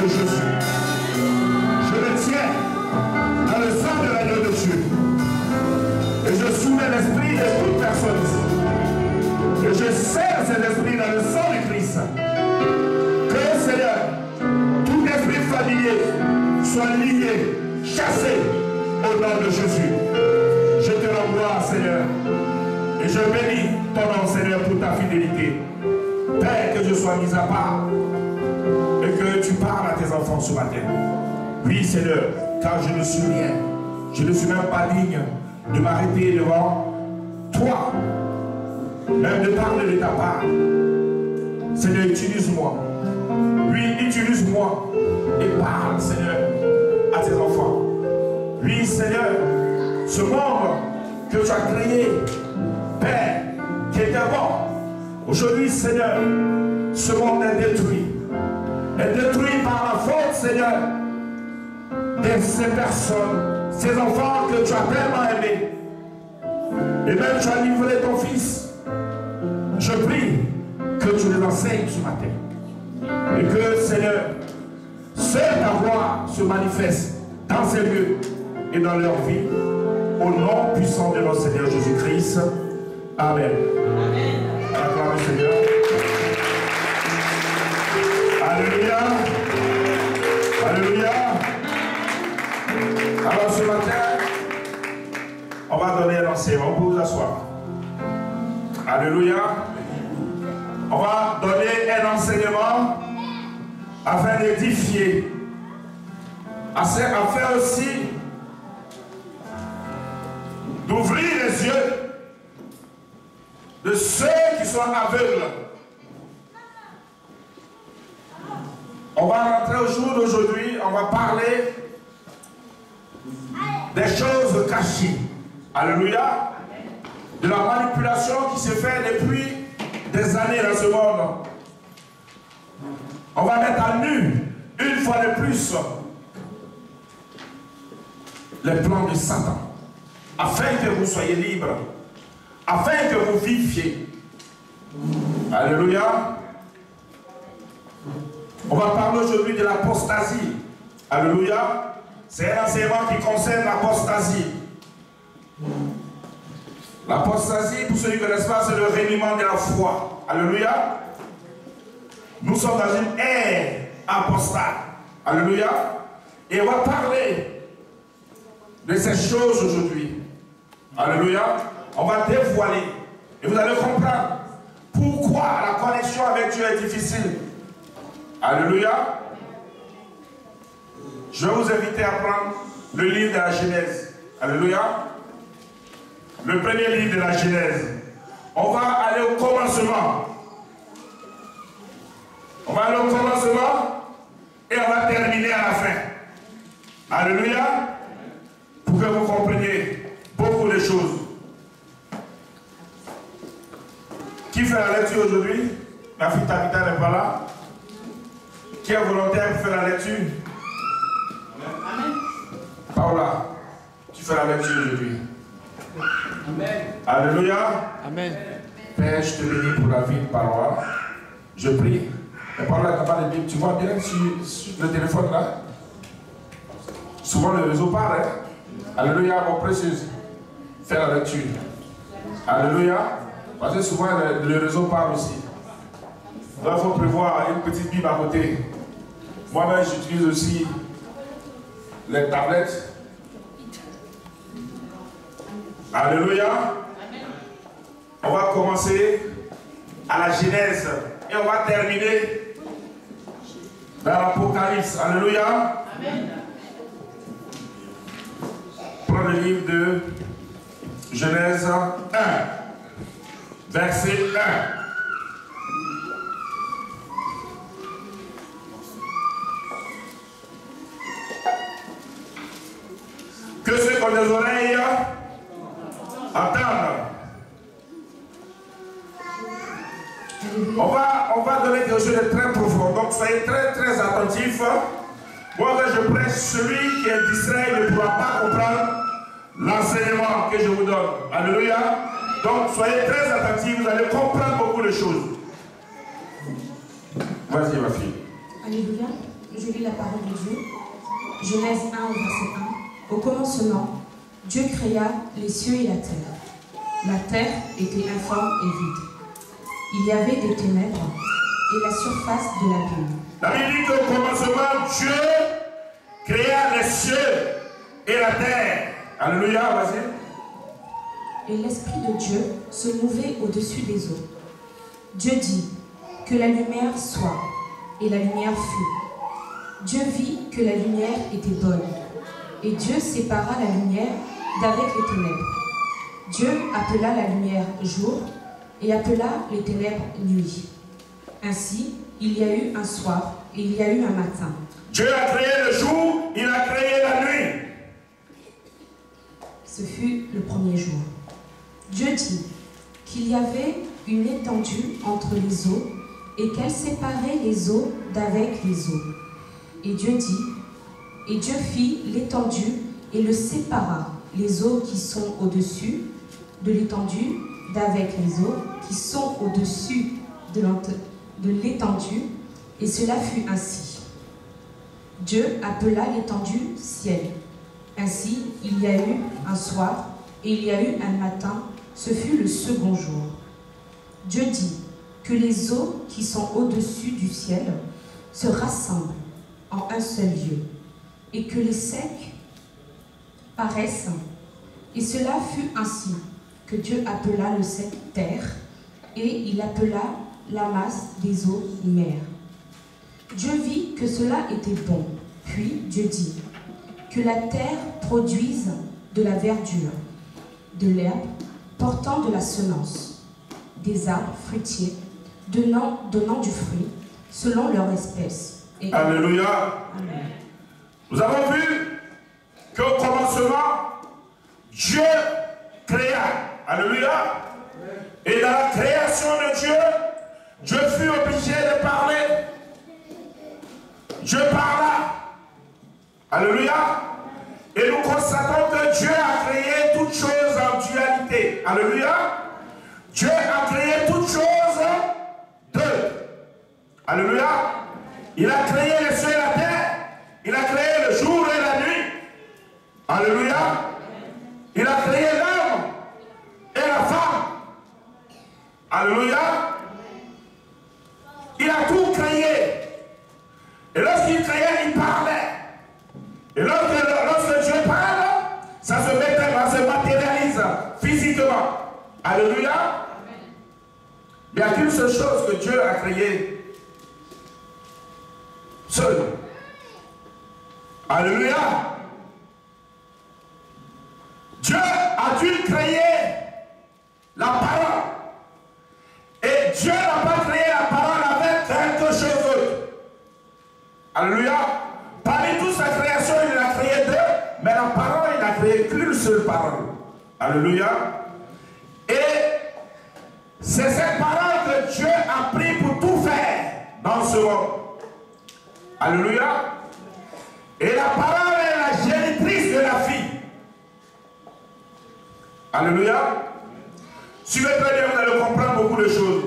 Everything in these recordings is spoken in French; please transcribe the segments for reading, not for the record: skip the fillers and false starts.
de Jésus. Je le tiens dans le sang de l'agneau de Dieu. Et je soumets l'esprit de toute personne ici. Et je serre cet esprit dans le sang du Christ. Que, Seigneur, tout esprit familier soit lié, chassé au nom de Jésus. Je te renvoie, Seigneur. Et je bénis ton nom, Seigneur, pour ta fidélité. Père, que je sois mis à part et que tu parles à tes enfants ce matin. Oui, Seigneur, car je ne suis rien. Je ne suis même pas digne de m'arrêter devant toi, même de parler de ta part. Seigneur, utilise-moi. Oui, utilise-moi et parle, Seigneur, à tes enfants. Oui, Seigneur, ce monde que tu as créé, Père, qui était bon, aujourd'hui, Seigneur, ce monde est détruit. Est détruit par la faute, Seigneur, de ces personnes, ces enfants que tu as tellement aimés. Et même tu as livré ton fils. Je prie que tu les enseignes ce matin. Et que, Seigneur, seule ta gloire se manifeste dans ces lieux et dans leur vie. Au nom puissant de notre Seigneur Jésus-Christ. Amen. Amen. Acclamez le Seigneur. Alléluia. Alléluia. Alors ce matin, on va donner un enseignement. On peut vous asseoir. Alléluia. On va donner un enseignement afin d'édifier, afin aussi d'ouvrir les yeux de ceux qui sont aveugles. On va rentrer au jour d'aujourd'hui, on va parler des choses cachées. Alléluia. De la manipulation qui se fait depuis des années dans ce monde. On va mettre à nu, une fois de plus, les plans de Satan, afin que vous soyez libres, afin que vous viviez. Alléluia. On va parler aujourd'hui de l'apostasie. Alléluia. C'est un enseignement qui concerne l'apostasie. L'apostasie, pour ceux qui ne connaissent pas, c'est le reniement de la foi. Alléluia. Nous sommes dans une ère apostate. Alléluia. Et on va parler de ces choses aujourd'hui. Alléluia. On va dévoiler. Et vous allez comprendre pourquoi la connexion avec Dieu est difficile. Alléluia. Je vais vous inviter à prendre le livre de la Genèse. Alléluia. Le premier livre de la Genèse. On va aller au commencement. On va aller au commencement et on va terminer à la fin. Alléluia. Pour que vous compreniez beaucoup de choses. Qui fait la lecture aujourd'hui? Ma fille Tabitha n'est pas là. Qui est volontaire pour faire la lecture? Amen. Paola, tu fais la lecture aujourd'hui. Amen. Alléluia. Amen. Père, je te bénis pour la vie de parole. Je prie. Et Paola n'a pas de Bible. Tu vois bien sur le téléphone là? Souvent le réseau part. Hein? Alléluia, mon précieux. Fais la lecture. Alléluia. Parce que souvent le réseau part aussi. Donc il faut prévoir une petite Bible à côté. Moi-même, j'utilise aussi les tablettes. Alléluia. On va commencer à la Genèse et on va terminer dans l'Apocalypse. Alléluia. Amen. Prends le livre de Genèse 1, verset 1. Que ceux qui ont des oreilles entendent. On va donner quelque chose de très profond. Donc soyez très très attentifs. Moi quand je prêche, celui qui est distrait ne pourra pas comprendre l'enseignement que je vous donne. Alléluia. Donc soyez très attentifs, vous allez comprendre beaucoup de choses. Vas-y ma fille. Alléluia. je lis la parole de Dieu. Genèse 1 au verset 1. Au commencement, Dieu créa les cieux et la terre. La terre était informe et vide. Il y avait des ténèbres et la surface de l'abîme. La Bible dit qu'au commencement, Dieu créa les cieux et la terre. Alléluia, vas-y. Et l'Esprit de Dieu se mouvait au-dessus des eaux. Dieu dit que la lumière soit, et la lumière fut. Dieu vit que la lumière était bonne, et Dieu sépara la lumière d'avec les ténèbres. Dieu appela la lumière jour, et appela les ténèbres nuit. Ainsi, il y a eu un soir, et il y a eu un matin. Dieu a créé le jour, il a créé la nuit. Ce fut le premier jour. Dieu dit qu'il y avait une étendue entre les eaux et qu'elle séparait les eaux d'avec les eaux. Et Dieu dit, et Dieu fit l'étendue et le sépara, les eaux qui sont au-dessus de l'étendue d'avec les eaux qui sont au-dessus de l'étendue, et cela fut ainsi. Dieu appela l'étendue ciel. Ainsi, il y a eu un soir et il y a eu un matin, ce fut le second jour. Dieu dit que les eaux qui sont au-dessus du ciel se rassemblent en un seul lieu et que les secs paraissent. Et cela fut ainsi que Dieu appela le sec terre et il appela la masse des eaux mer. Dieu vit que cela était bon. Puis Dieu dit que la terre produise de la verdure, de l'herbe portant de la semence, des arbres fruitiers donnant du fruit selon leur espèce. Et Alléluia. Amen. Nous avons vu qu'au commencement, Dieu créa. Alléluia. Et dans la création de Dieu, Dieu fut obligé de parler. Dieu parla. Alléluia. Et nous constatons que Dieu a créé toutes choses en dualité. Alléluia. Dieu a créé toutes choses deux. Alléluia. Il a créé les cieux et la terre. Il a créé le jour et la nuit. Alléluia. Il a créé l'homme et la femme. Alléluia. Il a tout créé. Et lorsqu'il créait, il parlait. Et lorsque Dieu parle, ça se matérialise physiquement. Alléluia. Il n'y a qu'une seule chose que Dieu a créée. Seul. Alléluia. Dieu a dû créer la parole. Et Dieu n'a pas créé la parole avec quelque chose d'autre. Alléluia. Parmi toute sa création, il a créé deux, mais la parole, il n'a créé qu'une seule parole. Alléluia. Et c'est cette parole que Dieu a pris pour tout faire dans ce monde. Alléluia. Et la parole est la génitrice de la vie. Alléluia. Suivez très bien, vous allez comprendre beaucoup de choses.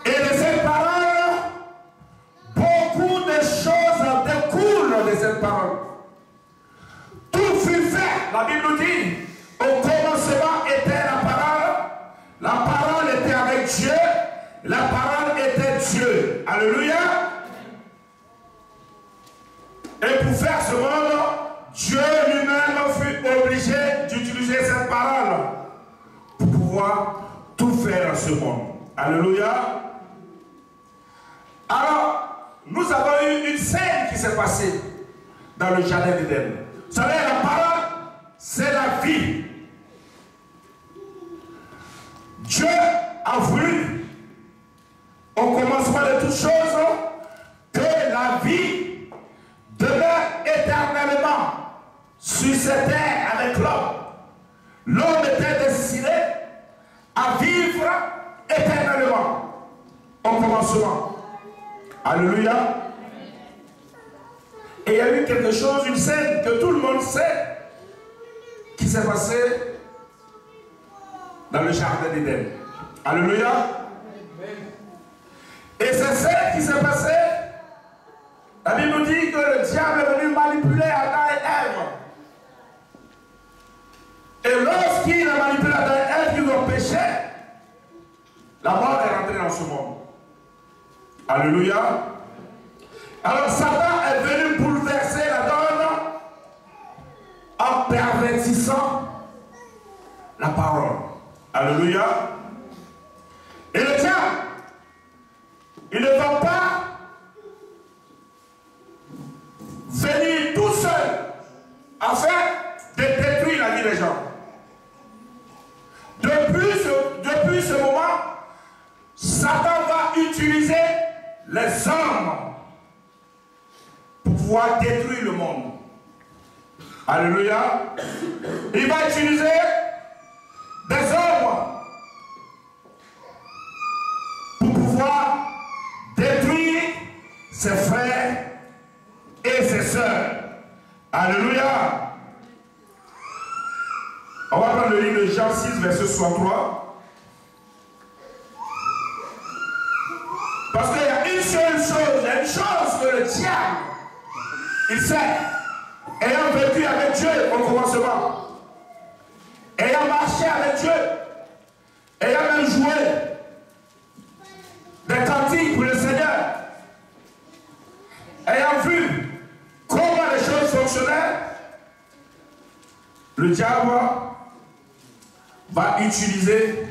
Et de cette parole, beaucoup de choses découlent de cette parole. Tout fut fait, la Bible nous dit, au commencement était la parole était avec Dieu, la parole était Dieu. Alléluia. Et pour faire ce monde, Dieu lui-même fut obligé d'utiliser cette parole pour pouvoir tout faire dans ce monde. Alléluia. Alors, nous avons eu une scène qui s'est passée dans le jardin d'Éden. Vous savez, la parole, c'est la vie. Dieu a voulu, au commencement de toutes choses, que la vie demeure éternellement sur cette terre avec l'homme. L'homme était destiné à vivre éternellement au commencement. Alléluia. Et il y a eu quelque chose, une scène que tout le monde sait, qui s'est passée dans le jardin d'Éden. Alléluia. Et c'est C'est ce qui s'est passé. La Bible nous dit que le diable est venu manipuler Adam et Ève. Et lorsqu'il a manipulé Adam et Ève, ils ont péché, la mort est rentrée dans ce monde. Alléluia. Alors Satan est venu bouleverser la donne en pervertissant la parole. Alléluia. Et le diable, il ne va pas venir tout seul afin de détruire la vie des gens. Depuis ce moment, Satan va utiliser les hommes pour pouvoir détruire le monde. Alléluia. Il va utiliser des hommes pour pouvoir détruire ses frères et ses sœurs. Alléluia. On va prendre le livre de Jean 6, verset 63. Parce qu'il y a une seule chose, il y a une chose que le diable, il sait, ayant vécu avec Dieu au commencement, ayant marché avec Dieu, ayant même joué des cantiques pour le Seigneur, ayant vu comment les choses fonctionnaient, le diable va utiliser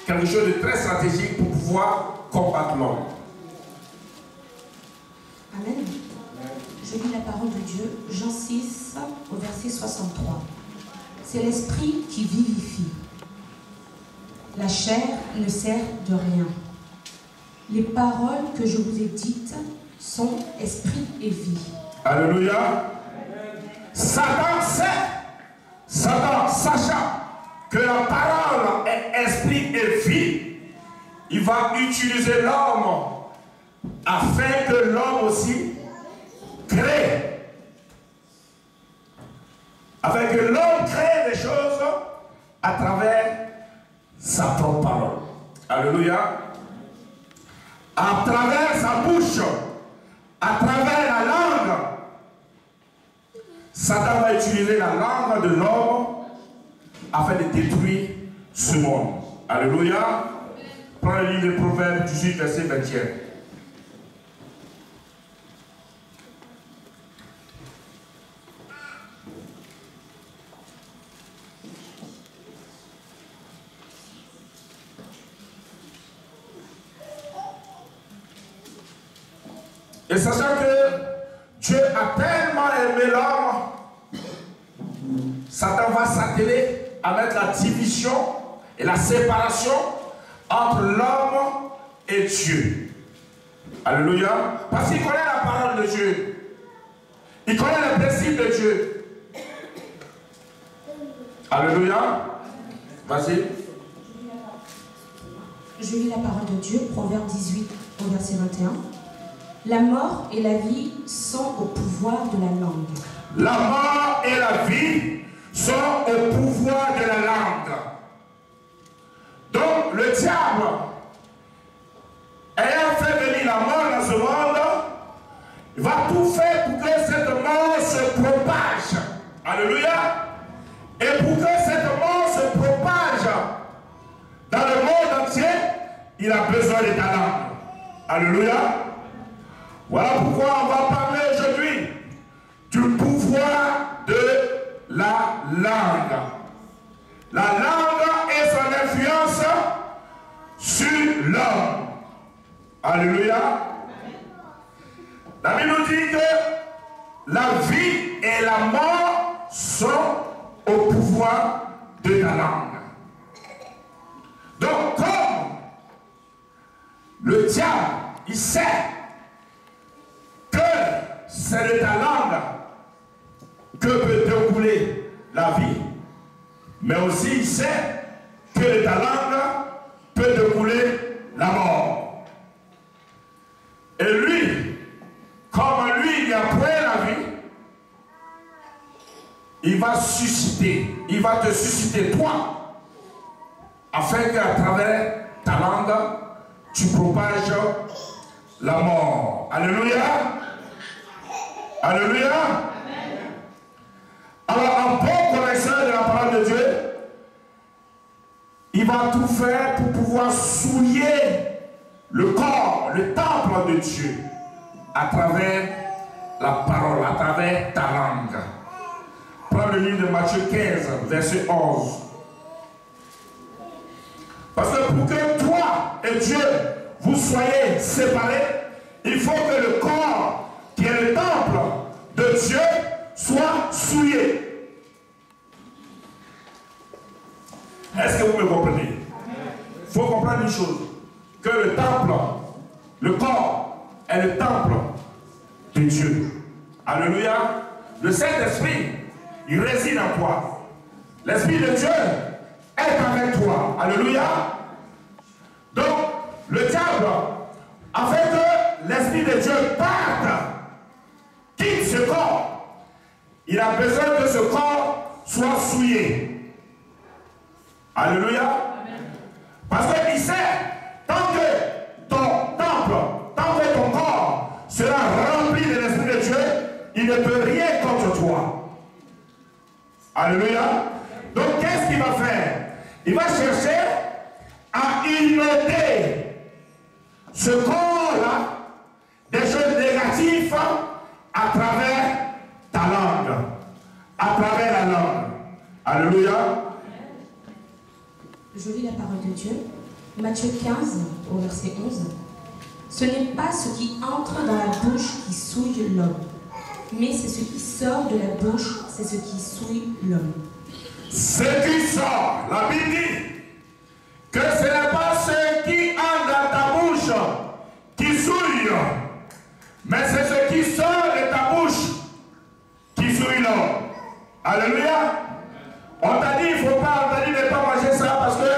quelque chose de très stratégique pour pouvoir combattre l'homme. Amen. Je lis la parole de Dieu, Jean 6, au verset 63. C'est l'esprit qui vivifie. La chair ne sert de rien. Les paroles que je vous ai dites sont esprit et vie. Alléluia. Satan sait, Satan sachant que la parole est esprit et vie, il va utiliser l'homme afin que l'homme aussi crée. Afin que l'homme crée des choses à travers sa propre parole. Alléluia. À travers sa bouche, à travers la langue. Satan va utiliser la langue de l'homme afin de détruire ce monde. Alléluia. Prends le livre de Proverbes 18, verset 21. Et sachant que Dieu a tellement aimé l'homme, Satan va s'atteler à mettre la division et la séparation entre l'homme et Dieu. Alléluia. Parce qu'il connaît la parole de Dieu. Il connaît les principes de Dieu. Alléluia. Vas-y. Je lis la parole de Dieu, Proverbe 18, au verset 21. La mort et la vie sont au pouvoir de la langue. La mort et la vie sont au pouvoir de la langue. Donc le diable, ayant fait venir la mort dans ce monde, il va tout faire pour que cette mort se propage. Alléluia. Et pour que cette mort se propage dans le monde entier, il a besoin de ta langue. Alléluia. Voilà pourquoi on va parler aujourd'hui du pouvoir de la langue. La langue et son influence sur l'homme. Alléluia. La Bible nous dit que la vie et la mort sont au pouvoir de ta langue. Donc comme le diable, il sait que c'est de ta langue que peut découler la vie, mais aussi il sait que de ta langue peut découler la mort. Et lui, comme lui, il a pris la vie, il va susciter, il va te susciter toi, afin qu'à travers ta langue, tu propages la mort. Alléluia. Alléluia. Alors, un bon connaisseur de la parole de Dieu, il va tout faire pour pouvoir souiller le corps, le temple de Dieu, à travers la parole, à travers ta langue. Prends le livre de Matthieu 15, verset 11. Parce que pour que toi et Dieu, vous soyez séparés, il faut que le corps, qui est le temple de Dieu, soit souillé. Est-ce que vous me comprenez? Il faut comprendre une chose, que le temple, le corps, est le temple de Dieu. Alléluia. Le Saint-Esprit, il réside en toi. L'Esprit de Dieu est avec toi. Alléluia. Donc, le diable, afin que l'Esprit de Dieu parte, quitte ce corps, il a besoin que ce corps soit souillé. Alléluia. Parce qu'il sait, tant que ton temple, tant que ton corps sera rempli de l'Esprit de Dieu, il ne peut rien contre toi. Alléluia. Donc, qu'est-ce qu'il va faire? Il va chercher à inonder ce corps-là des choses négatives à travers ta langue, à travers la langue. Alléluia. Je lis la parole de Dieu. Matthieu 15, au verset 11. Ce n'est pas ce qui entre dans la bouche qui souille l'homme, mais c'est ce qui sort de la bouche, c'est ce qui souille l'homme. Ce qui sort, la Bible dit que ce n'est pas ce qui entre dans ta bouche qui souille, mais c'est ce qui sort de ta bouche qui souille l'homme. Alléluia. On t'a dit, il ne faut pas, on t'a dit de ne pas manger ça parce que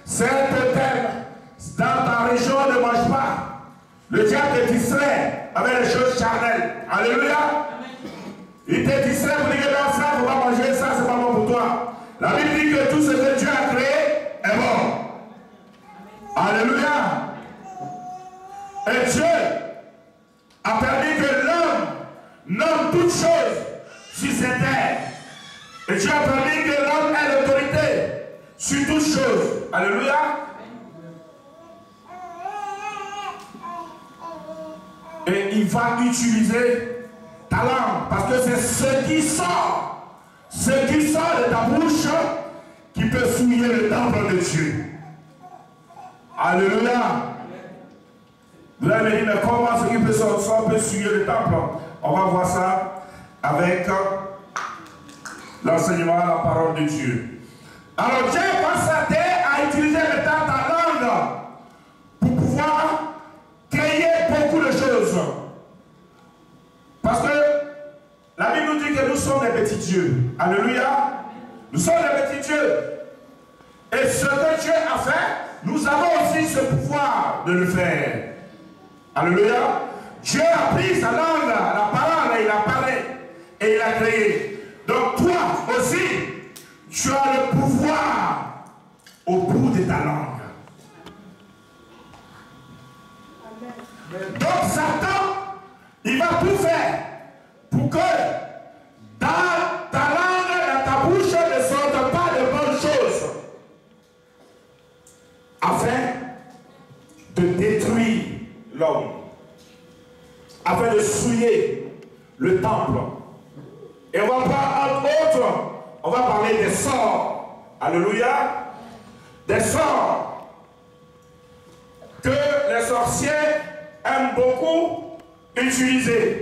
c'est un totem. Dans ta région, ne mange pas. Le diable te distrait avec les choses charnelles. Alléluia. Il te distrait pour dire que non, ça, il ne faut pas manger ça, c'est pas bon pour toi. La Bible dit que tout ce que Dieu a créé est bon. Alléluia. Et Dieu a permis que l'homme nomme toutes choses sur cette terre. Et Dieu a permis que l'homme ait l'autorité sur toutes choses. Alléluia. Et il va utiliser ta langue. Parce que c'est ce qui sort de ta bouche qui peut souiller le temple de Dieu. Alléluia. Vous allez me dire, mais comment ce qui peut sortir peut souiller le temple? On va voir ça avec l'enseignement de la parole de Dieu. Alors Dieu va s'atteler à utiliser maintenant ta langue pour pouvoir créer beaucoup de choses. Parce que la Bible nous dit que nous sommes des petits dieux. Alléluia. Nous sommes des petits dieux. Et ce que Dieu a fait, nous avons aussi ce pouvoir de le faire. Alléluia. Dieu a pris sa langue, la parole, et il a parlé. Et il a créé. Donc toi aussi, tu as le pouvoir au bout de ta langue. Donc Satan, il va tout faire pour que dans ta langue, dans ta bouche, ne sortent pas de bonnes choses, afin de détruire l'homme, afin de souiller le temple. Et on va parler, entre autres, on va parler des sorts. Alléluia. Des sorts que les sorciers aiment beaucoup utiliser.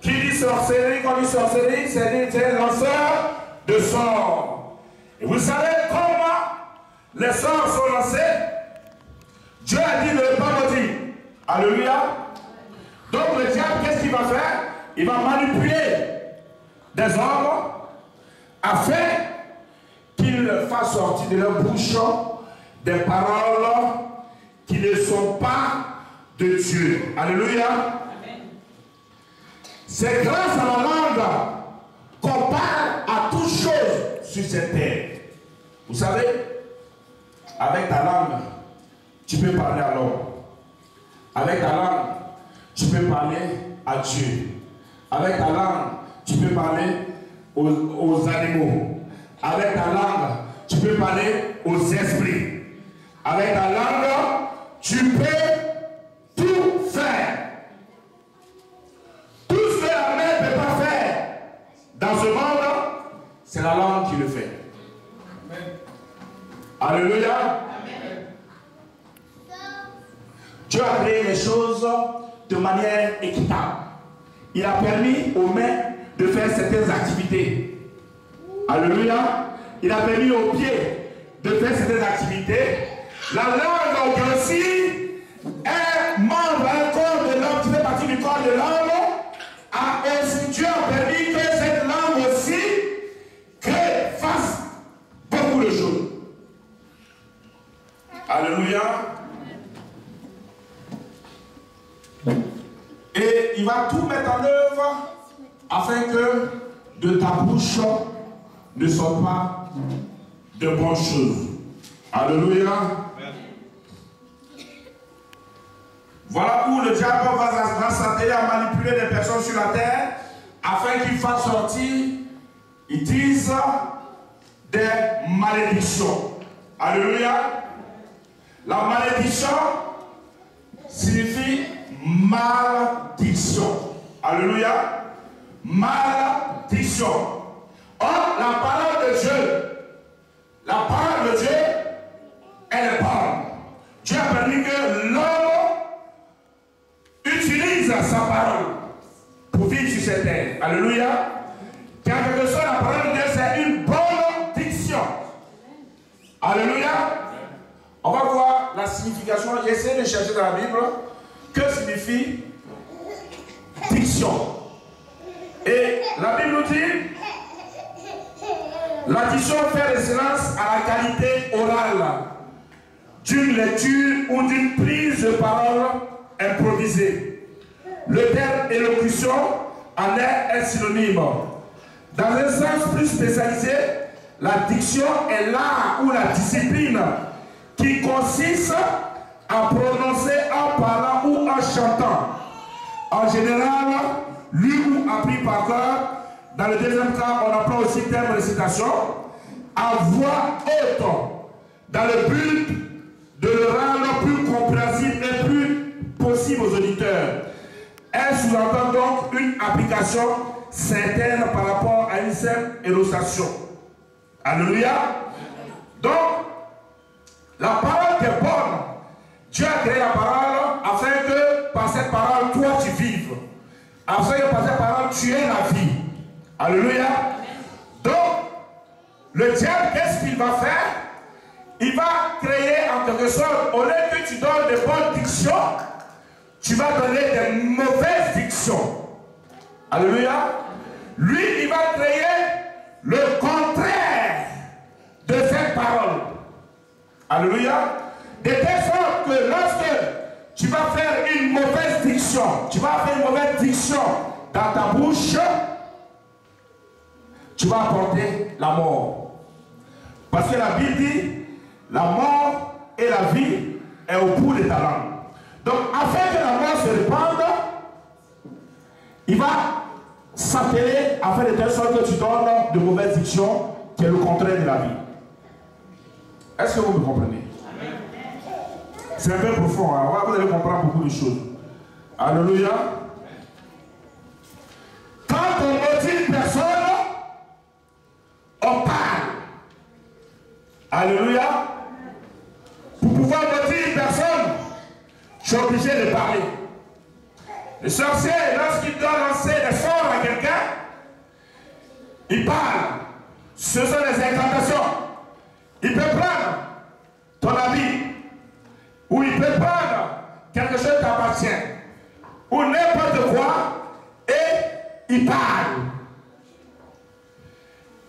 Qui dit sorcellerie, quand on dit sorcellerie, c'est un lanceur de sorts. Et vous savez comment les sorts sont lancés? Dieu a dit de ne pas maudire. Alléluia. Donc le diable, qu'est-ce qu'il va faire? Il va manipuler des hommes afin qu'ils fassent sortir de leur bouche des paroles qui ne sont pas de Dieu. Alléluia. C'est grâce à la langue qu'on parle à toutes choses sur cette terre. Vous savez, avec ta langue, tu peux parler à l'homme. Avec ta langue, tu peux parler à Dieu. Avec ta langue, tu peux parler aux animaux. Avec ta langue, tu peux parler aux esprits. Avec ta langue, tu peux tout faire. Tout ce que la main ne peut pas faire dans ce monde, c'est la langue qui le fait. Amen. Alléluia. Amen. Dieu a créé les choses de manière équitable. Il a permis aux mains de faire certaines activités. Alléluia. Il a permis aux pieds de faire certaines activités. La langue aussi est membre d'un corps de l'homme qui fait partie du corps de l'homme. Dieu a permis que cette langue aussi fasse beaucoup de choses. Alléluia. Et il va tout mettre en œuvre afin que de ta bouche ne sortent pas de bonnes choses. Alléluia. Voilà où le diable va s'atteler à manipuler les personnes sur la terre afin qu'ils fassent sortir, ils disent, des malédictions. Alléluia. La malédiction signifie malédiction. Alléluia. Malédiction. Or, la parole de Dieu, elle est bonne. Dieu a permis que l'homme utilise sa parole pour vivre sur cette terre. Alléluia. Car quelque chose, la parole de Dieu, c'est une bonne diction. Alléluia. On va voir la signification. J'essaie de chercher dans la Bible que signifie diction. Et la Bible nous dit, la diction fait référence à la qualité orale d'une lecture ou d'une prise de parole improvisée. Le terme élocution en est un synonyme. Dans un sens plus spécialisé, la diction est l'art ou la discipline qui consiste à prononcer en parlant ou en chantant. En général, lu ou appris par cœur. Dans le deuxième cas, on apprend aussi le terme récitation à voix haute, dans le but de le rendre plus compréhensible et plus possible aux auditeurs. Elle sous-entend donc une application certaine par rapport à une simple illustration. Alléluia. Donc, la parole qui est bonne, Dieu a créé la parole afin que par cette parole, toi tu vives. Afin que par cette parole, tu aies la vie. Alléluia. Donc, le diable, qu'est-ce qu'il va faire? Il va créer en quelque sorte, au lieu que tu donnes des bonnes dictions, tu vas donner des mauvaises dictions. Alléluia. Lui, il va créer le contraire de cette parole. Alléluia. De telle sorte que lorsque tu vas faire une mauvaise diction, tu vas faire une mauvaise diction dans ta bouche, tu vas apporter la mort. Parce que la Bible dit, la mort et la vie est au bout de ta langue. Donc, afin que la mort se répande, il va s'atteler afin de telle sorte que tu donnes de mauvaises dictions, qui est le contraire de la vie. Est-ce que vous me comprenez? C'est un peu profond, hein? Vous allez comprendre beaucoup de choses. Alléluia. Quand on maudit une personne, on parle. Alléluia. Pour pouvoir maudire une personne, je suis obligé de parler. Le sorcier, lorsqu'il doit lancer des sorts à quelqu'un, il parle. Ce sont des incantations. Il peut prendre ton habit, ou il peut prendre quelque chose qui t'appartient, ou n'importe quoi, et il parle.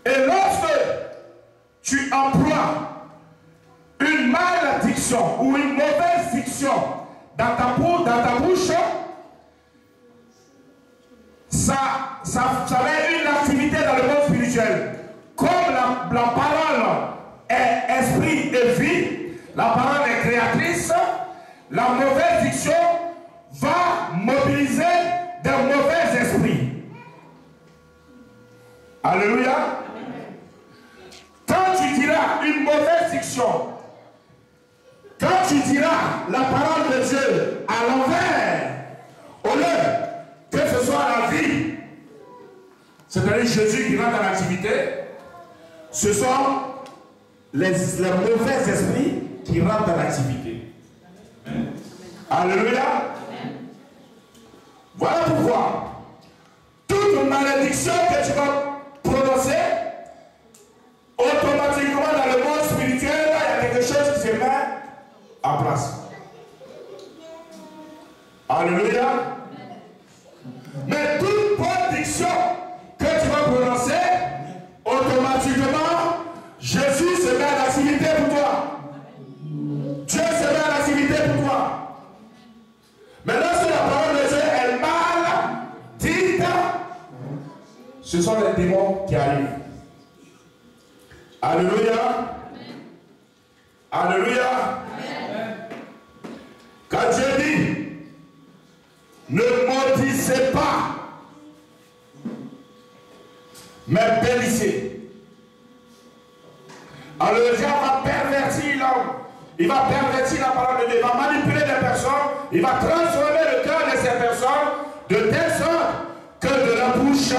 Et lorsque tu emploies une malédiction ou une mauvaise diction dans ta bouche, ça va être une activité dans le monde spirituel. Comme la parole est esprit et vie, la parole est créatrice, la mauvaise diction Alléluia. Quand tu diras une mauvaise diction, quand tu diras la parole de Dieu à l'envers, au lieu que ce soit la vie, c'est-à-dire Jésus qui rentre dans l'activité, ce sont les mauvais esprits qui rentrent dans l'activité. Alléluia. Voilà pourquoi toute malédiction que tu vas prononcer, automatiquement dans le monde spirituel, il y a quelque chose qui se met en place. Alléluia. Mais toute bonne diction que tu vas prononcer, automatiquement, Jésus se met en activité pour toi. Dieu se met en activité pour toi. Mais lorsque la parole de Dieu est mal dite, ce sont les démons qui arrivent. Alléluia. Alléluia. Quand Dieu dit, ne maudissez pas, mais bénissez. Alors le diable va pervertir l'homme. Il va pervertir la parole de Dieu. Il va manipuler des personnes. Il va transformer le cœur de ces personnes de telle sorte que de la bouche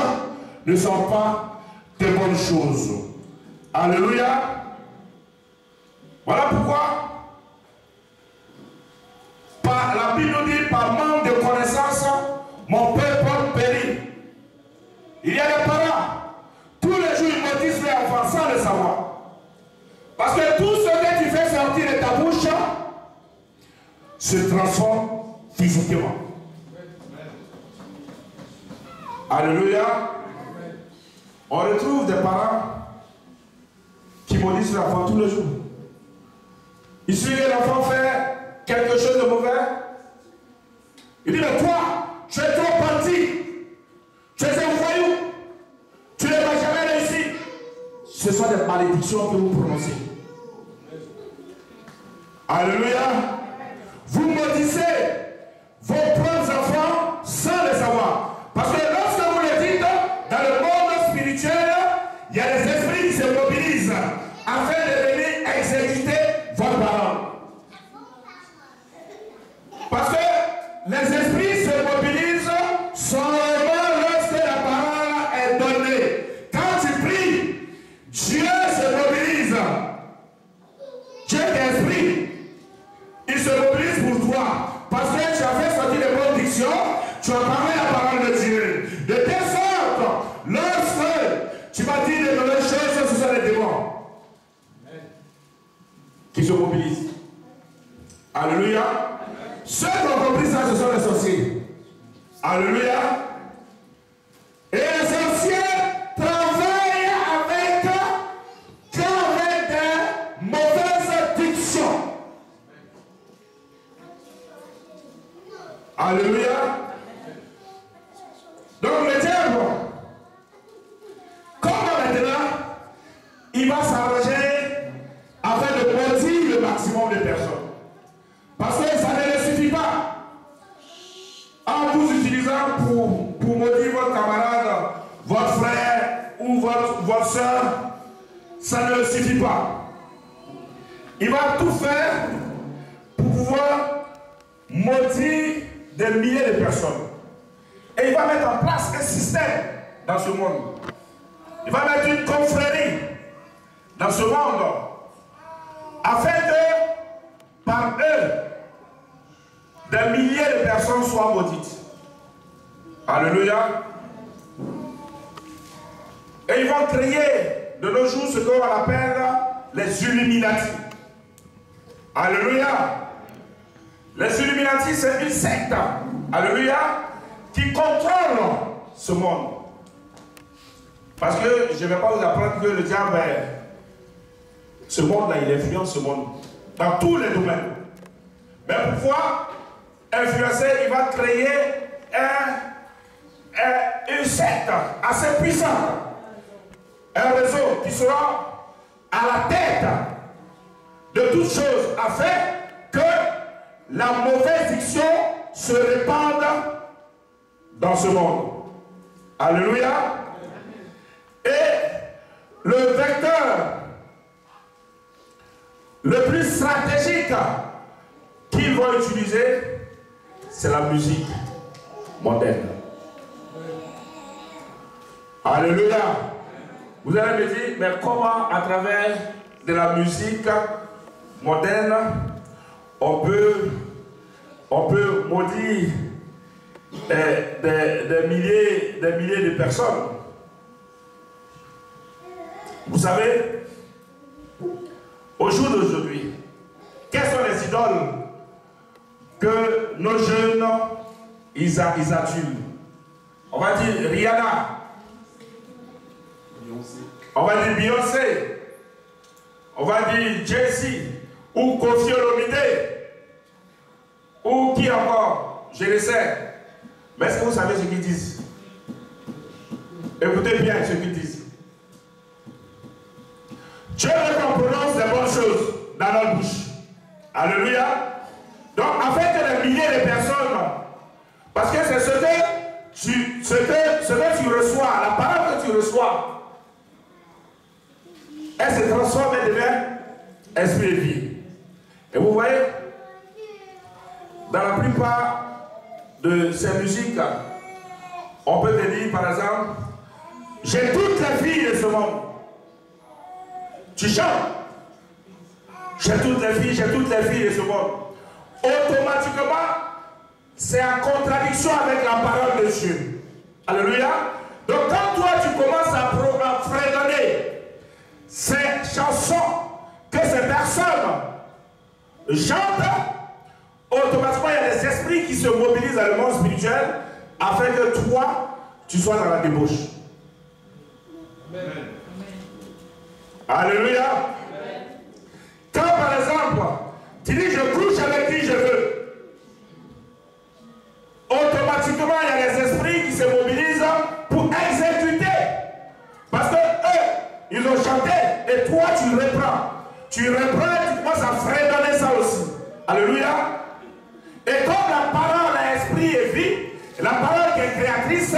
ne sont pas de bonnes choses. Alléluia. Voilà pourquoi la Bible nous dit, par manque de connaissance, mon peuple périt. Il y a des parents, tous les jours ils maudissent les enfants sans le savoir. Parce que tout ce que tu fais sortir de ta bouche se transforme physiquement. Alléluia. On retrouve des parents qui maudissent l'enfant tous les jours. Il suffit que l'enfant fait quelque chose de mauvais. Il dit, mais toi, tu es trop parti. Tu es un voyou. Tu ne vas jamais réussir. Ce sont des malédictions que vous prononcez. Alléluia. Vous maudissez vos propres enfants sans le savoir. Parce que lorsque vous le dites, dans le monde spirituel, il y a des esprits qui se mobilisent afin de venir exécuter votre parole. Parce que les esprits se mobilisent seulement lorsque la parole est donnée. Quand tu pries, Dieu se mobilise. Dieu est esprit. Il se mobilise pour toi. Parce que tu as fait sortir les bonnes dictions, tu as parlé la parole de Dieu. De telle sorte, lorsque tu vas dire de mauvaises choses, ce sont les démons qui se mobilisent. Alléluia. Ceux qui ont compris ça, ce sont les sorciers. Alléluia. Et les sorciers travaillent avec des mauvaises dictions. Alléluia. Donc le diable, comment maintenant, il va s'arranger afin de maudire le maximum de personnes. Parce que ça ne le suffit pas. En vous utilisant pour maudire votre camarade, votre frère ou votre soeur, ça ne le suffit pas. Il va tout faire pour pouvoir maudire des milliers de personnes. Et il va mettre en place un système dans ce monde. Il va mettre une confrérie dans ce monde afin que par eux, des milliers de personnes soient maudites. Alléluia. Et ils vont créer de nos jours ce qu'on appelle les Illuminati. Alléluia. Les Illuminati, c'est une secte. Alléluia. Qui contrôle ce monde. Parce que je ne vais pas vous apprendre que le diable, ce monde-là, il influence ce monde. Dans tous les domaines. Mais pour pouvoir influencer, il va créer une secte assez puissante. Un réseau qui sera à la tête de toutes choses afin que la mauvaise diction se répande dans ce monde. Alléluia. Et le vecteur le plus stratégique qu'ils vont utiliser, c'est la musique moderne. Alléluia. Vous allez me dire, mais comment à travers de la musique moderne, on peut maudire des milliers de personnes? Vous savez, au jour d'aujourd'hui, quelles sont les idoles que nos jeunes ils adulent? On va dire Rihanna, on va dire Beyoncé, on va dire Jay-Z ou Koffi Olomide ou qui encore, je le sais. Mais est-ce que vous savez ce qu'ils disent? Écoutez bien ce qu'ils disent. Dieu veut qu'on prononce des bonnes choses dans notre bouche. Alléluia. Donc, afin que des milliers de personnes, parce que c'est ce que tu reçois, la parole que tu reçois, elle se transforme et devient esprit de vie. Et vous voyez, dans la plupart de ces musiques, on peut te dire par exemple, j'ai toutes les filles de ce monde. Tu chantes, j'ai toutes les filles de ce monde. Automatiquement, c'est en contradiction avec la parole de Dieu. Alléluia. Donc quand toi tu commences à fredonner ces chansons que ces personnes chantent, automatiquement il y a des esprits qui se mobilisent dans le monde spirituel afin que toi, tu sois dans la débauche. Amen. Alléluia. Amen. Quand par exemple, tu dis je couche avec qui je veux, automatiquement il y a des esprits qui se mobilisent pour exécuter. Parce que eux, ils ont chanté et toi tu reprends. Tu reprends et tu commences à fredonner ça aussi. Alléluia. Et comme la parole à esprit et vie, la parole qui est créatrice,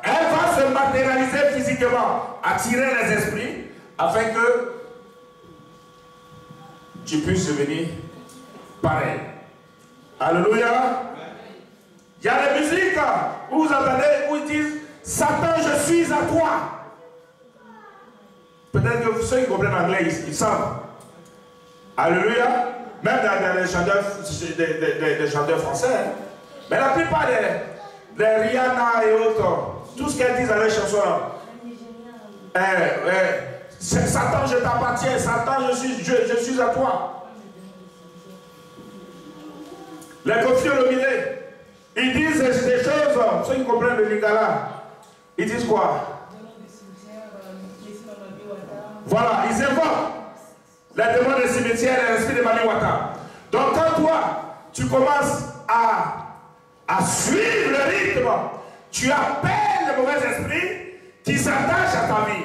elle va se matérialiser physiquement, attirer les esprits, afin que tu puisses devenir pareil. Alléluia. Il y a des musiques où vous entendez, où ils disent Satan, je suis à toi. Peut-être que ceux qui comprennent l'anglais, ils savent. Alléluia. Même dans les chanteurs, des chanteurs français. Hein. Mais la plupart des Rihanna et autres, tout ce qu'elles disent dans les chansons, Satan, je t'appartiens, Satan, je suis à toi. Les Koffi Olomide, ils disent des choses, ceux qui comprennent le lingala, ils disent quoi? Voilà, ils invoquent les démons des cimetières et l'esprit de Mami Wata. Donc quand toi, tu commences à suivre le rythme, tu appelles le mauvais esprit qui s'attache à ta vie.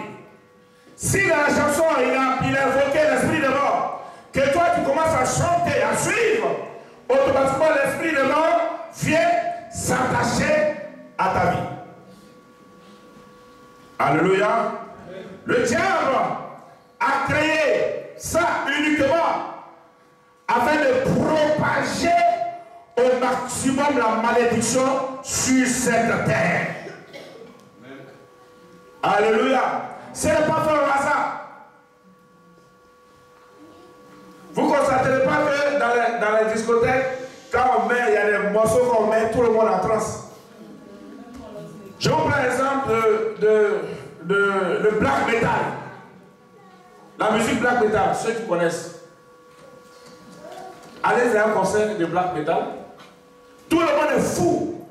Si dans la chanson, il a invoqué l'esprit de mort, que toi tu commences à chanter, à suivre, automatiquement l'esprit de mort vient s'attacher à ta vie. Alléluia. Le diable a créé ça uniquement afin de propager au maximum la malédiction sur cette terre. Alléluia. Ce n'est pas fait au hasard. Vous ne constaterez pas que dans les discothèques, quand on met, il y a des morceaux qu'on met, tout le monde en transe. Je vous prends l'exemple de black metal. La musique black metal, ceux qui connaissent. Allez à un concert de black metal. Tout le monde est fou.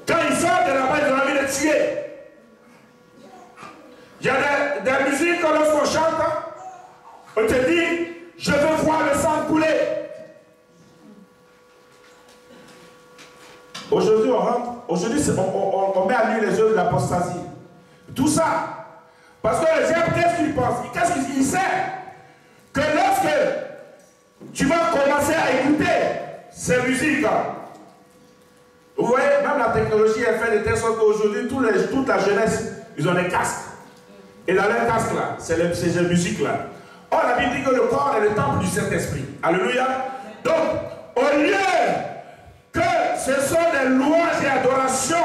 Quand ils sortent de là-bas, ils ont envie de tuer. Il y a des musiques, lorsqu'on chante, on te dit, je veux voir le sang couler. Aujourd'hui, on rentre. Aujourd'hui, on met à nu les œuvres de l'apostasie. Tout ça. Parce que le diable, qu'est-ce qu'il pense? Qu'est-ce qu'il sait? Que lorsque tu vas commencer à écouter ces musiques, vous voyez, même la technologie est faite de telle sorte qu'aujourd'hui, toute la jeunesse, ils ont des casques. Et dans leurs casques là, c'est les musiques là. Or la Bible dit que le corps est le temple du Saint-Esprit. Alléluia. Donc, au lieu que ce sont des louanges et adorations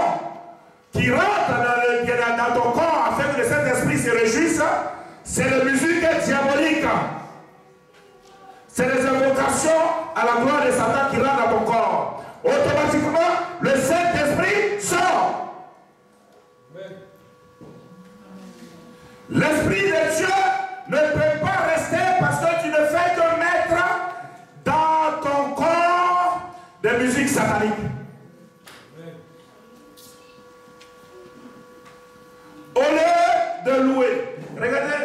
qui rentrent dans ton corps afin que le Saint-Esprit se réjouisse, c'est la musique diabolique. C'est les invocations à la gloire de Satan qui rentrent dans ton corps. Automatiquement, le Saint-Esprit sort. L'Esprit de Dieu ne peut pas rester parce que tu ne fais que mettre dans ton corps des musiques sataniques. Au lieu de louer, regardez.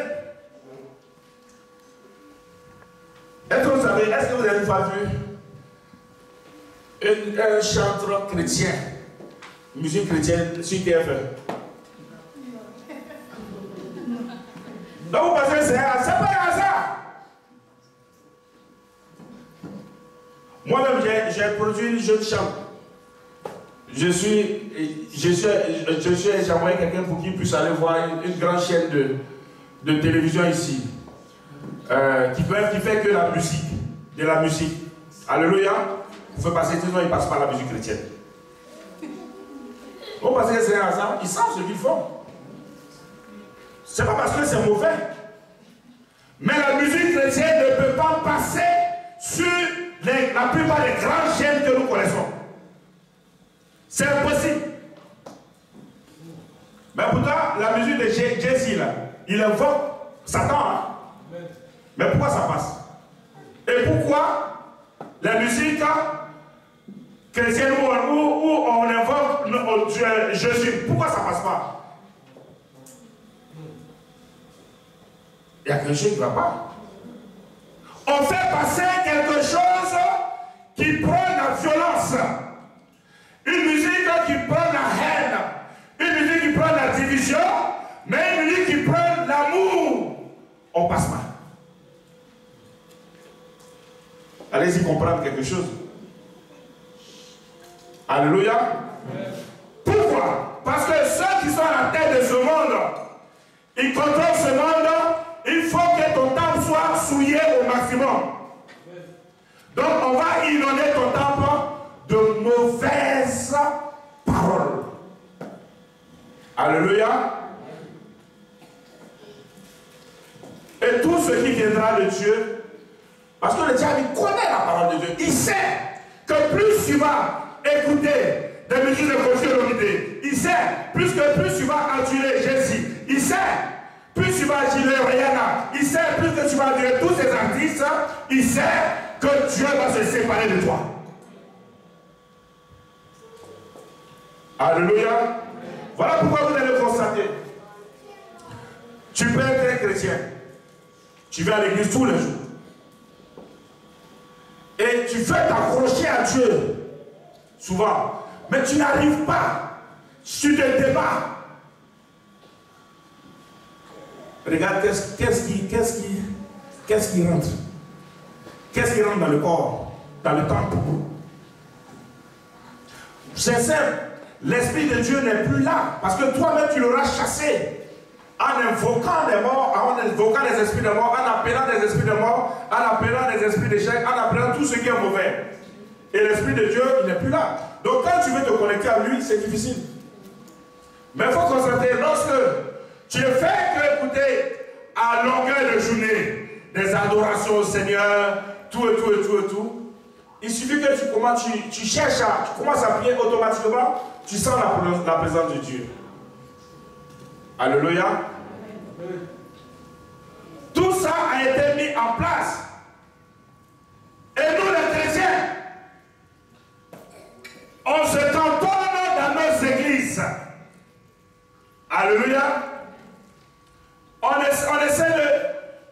Est-ce que vous savez, est-ce que vous avez pas vu un chanteur chrétien, musique chrétienne sur TF1? Donc vous pensez que c'est pas un hasard. Moi-même, j'ai produit une jeune chambre. Je suis envoyé quelqu'un pour qu'il puisse aller voir une grande chaîne de télévision ici. Qui fait que la musique, de la musique. Alléluia. Vous faites passer, sinon ils ne passent pas la musique chrétienne. Vous pensez que c'est un hasard? Ils savent ce qu'ils font. Ce n'est pas parce que c'est mauvais. Mais la musique chrétienne ne peut pas passer sur la plupart des grandes chaînes que nous connaissons. C'est impossible. Mais pourtant, la musique de Jay-Z, là, il invoque Satan. Hein? Mais pourquoi ça passe? Et pourquoi la musique chrétienne où on invoque Jésus, pourquoi ça passe pas? Il y a quelque chose qui ne va pas. On fait passer quelque chose qui prend la violence. Une musique qui prend la haine. Une musique qui prend la division. Mais une musique qui prend l'amour. On passe pas. Allez-y comprendre quelque chose. Alléluia. Pourquoi? Parce que ceux qui sont à la tête de ce monde, ils contrôlent ce monde. Il faut que ton temple soit souillé au maximum. Donc on va inonder ton temple de mauvaises paroles. Alléluia. Et tout ce qui viendra de Dieu, parce que le diable connaît la parole de Dieu. Il sait que plus tu vas écouter des musiques de confiance, il sait plus tu vas endurer Jésus. Il sait plus tu vas attirer Rihanna, il sait plus que tu vas attirer tous ces artistes, il sait que Dieu va se séparer de toi. Alléluia. Voilà pourquoi vous allez constater. Tu peux être un chrétien. Tu vas à l'église tous les jours. Et tu veux t'accrocher à Dieu. Souvent. Mais tu n'arrives pas. Tu te débats. Regarde, qu'est-ce qui rentre? Qu'est-ce qui rentre dans le corps, dans le temple? C'est simple. L'Esprit de Dieu n'est plus là. Parce que toi-même, tu l'auras chassé. En invoquant des morts, en invoquant des esprits de mort, en appelant des esprits de mort, en appelant des esprits d'échec, en appelant tout ce qui est mauvais. Et l'Esprit de Dieu, il n'est plus là. Donc quand tu veux te connecter à lui, c'est difficile. Mais il faut constater, lorsque tu ne fais que écouter à longueur de journée des adorations au Seigneur, tout, il suffit que tu cherches tu commences à prier automatiquement, tu sens la présence de Dieu. Alléluia. Tout ça a été mis en place. Et nous les chrétiens, on se cantonne dans nos églises. Alléluia. On essaie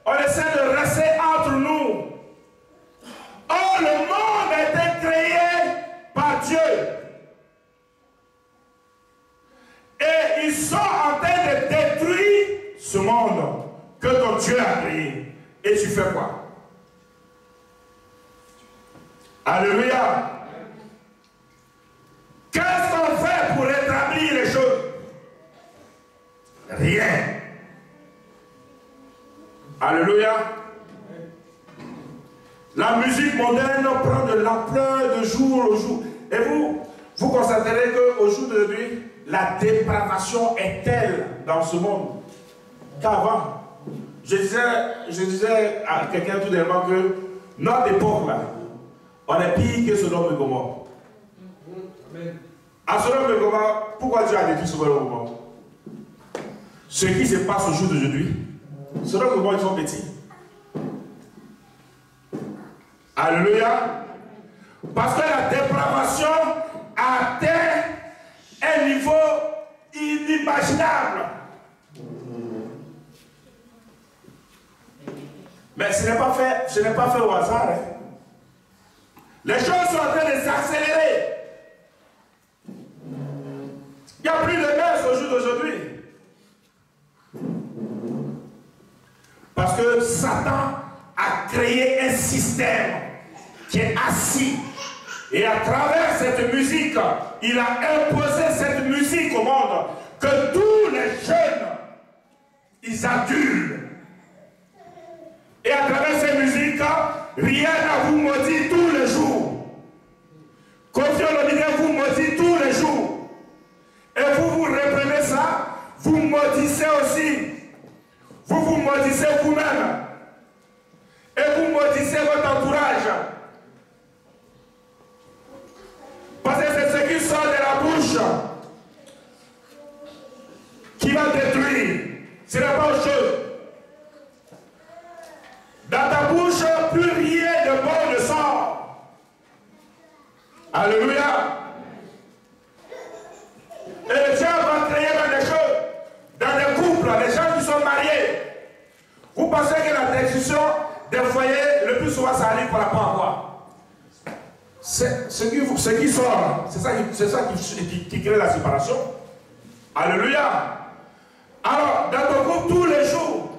de rester entre nous. Or, le monde a été créé par Dieu. Et ils sont en train de détruire ce monde que ton Dieu a créé. Et tu fais quoi? Alléluia. Qu'est-ce qu'on fait pour rétablir les choses? Alléluia. La musique moderne prend de l'ampleur de jour au jour. Et vous constaterez qu'au jour d'aujourd'hui, la dépravation est telle dans ce monde qu'avant. Je disais à quelqu'un tout dernièrement que notre époque là, on est pire que Sodome et Gomorrhe. À Sodome et Gomorrhe, pourquoi Dieu a détruit Sodome et Gomorrhe? Ce qui se passe au jour d'aujourd'hui, Sodome et Gomorrhe, ils sont petits. Alléluia. Parce que la dépravation a atteint un niveau inimaginable. Mais ce n'est pas fait au hasard. Hein. Les choses sont en train de s'accélérer. Il n'y a plus de mœurs au jour d'aujourd'hui. Parce que Satan a créé un système qui est assis. Et à travers cette musique, il a imposé cette musique au monde. Que tous les jeunes, ils adulent. Et à travers ces musiques, rien ne vous maudit tous les jours. Kofi Olomide vous maudit tous les jours. Et vous reprenez ça, vous maudissez aussi. Vous vous maudissez vous-même. Et vous maudissez votre entourage. Parce que c'est ce qui sort de la bouche qui va détruire. Ce n'est pas autre chose. Dans ta bouche, plus rien de bon ne sort. Alléluia. Et le diable va créer dans des choses, dans des couples, les gens qui sont mariés. Vous pensez que la destruction des foyers, le plus souvent, ça arrive par rapport à quoi? Ce qui sort, c'est ça qui crée la séparation. Alléluia. Alors, dans ton groupe, tous les jours,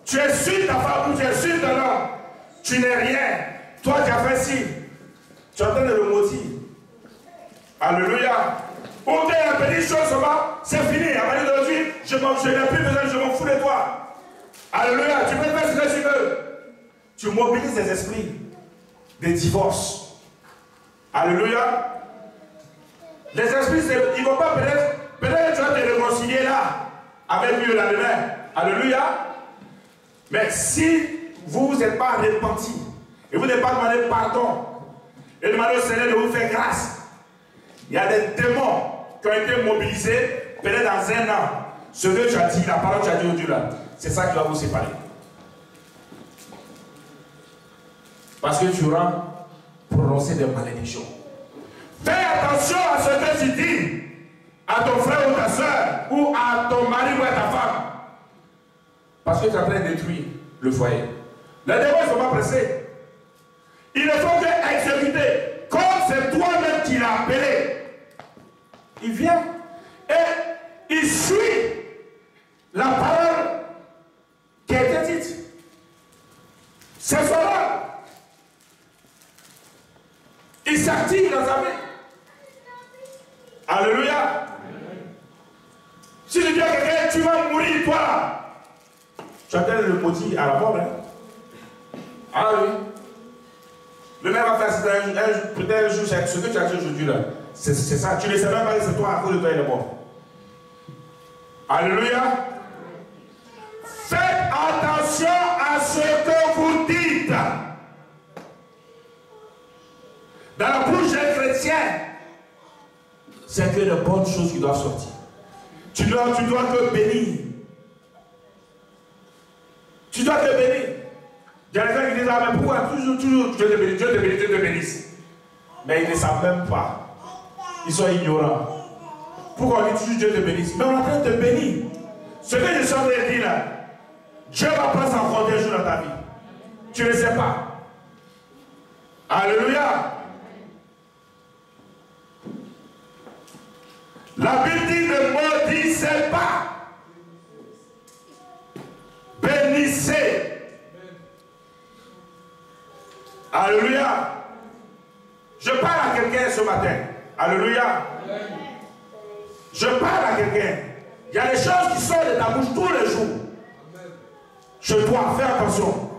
tu insultes ta femme ou tu insultes ton homme. Tu n'es rien. Toi, tu as fait ci. Tu es en train de le maudire. Alléluia. Pour dire la petite chose, c'est fini. À partir d'aujourd'hui, je n'ai plus besoin, je m'en fous de toi. Alléluia. Tu peux faire ce que tu veux. Tu mobilises les esprits des divorces. Alléluia. Les esprits, ils ne vont pas peut-être tu vas te réconcilier là, avec lui le lendemain. Alléluia. Mais si vous n'êtes pas repenti, et vous n'avez pas demandé pardon, et demandé au Seigneur de vous faire grâce, il y a des démons qui ont été mobilisés, peut-être dans un an. Ce que tu as dit, la parole que tu as dit au Dieu là, c'est ça qui va vous séparer. Parce que tu auras prononcé des malédictions. Fais attention à ce que tu dis à ton frère ou ta soeur, ou à ton mari ou à ta femme. Parce que tu es en train de détruire le foyer. Les démons ne sont pas pressés. Ils ne font que exécuter. Comme c'est toi-même qui l'as appelé. Il vient et il suit la parole qui a été dite. C'est cela. Il s'active dans sa vie. Alléluia. Si tu dis à quelqu'un, tu vas mourir toi. Tu as peut-être le maudit à la mort. Hein? Ah oui. Le mec va faire peut-être un jour, ce que tu as dit aujourd'hui là. C'est ça. Tu ne sais même pas que c'est toi, à cause de toi, il est mort. Alléluia. Faites attention à ce que vous dites. Dans la bouche d'un chrétien, c'est que de bonnes choses qui doivent sortir. Tu dois te bénir. Tu dois te bénir. Il y a des gens qui disent, ah mais pourquoi toujours Dieu te bénisse. Mais ils ne savent même pas. Ils sont ignorants. Pourquoi on dit toujours Dieu te bénisse? Mais on est en train de te bénir. Ce que je suis en train de dire là, Dieu va pas s'en compter un jour dans ta vie. Tu ne sais pas. Alléluia. La Bible dit ne maudissez pas. Bénissez. Alléluia. Je parle à quelqu'un ce matin. Alléluia. Je parle à quelqu'un. Il y a des choses qui sortent de ta bouche tous les jours. Chez toi, fais attention.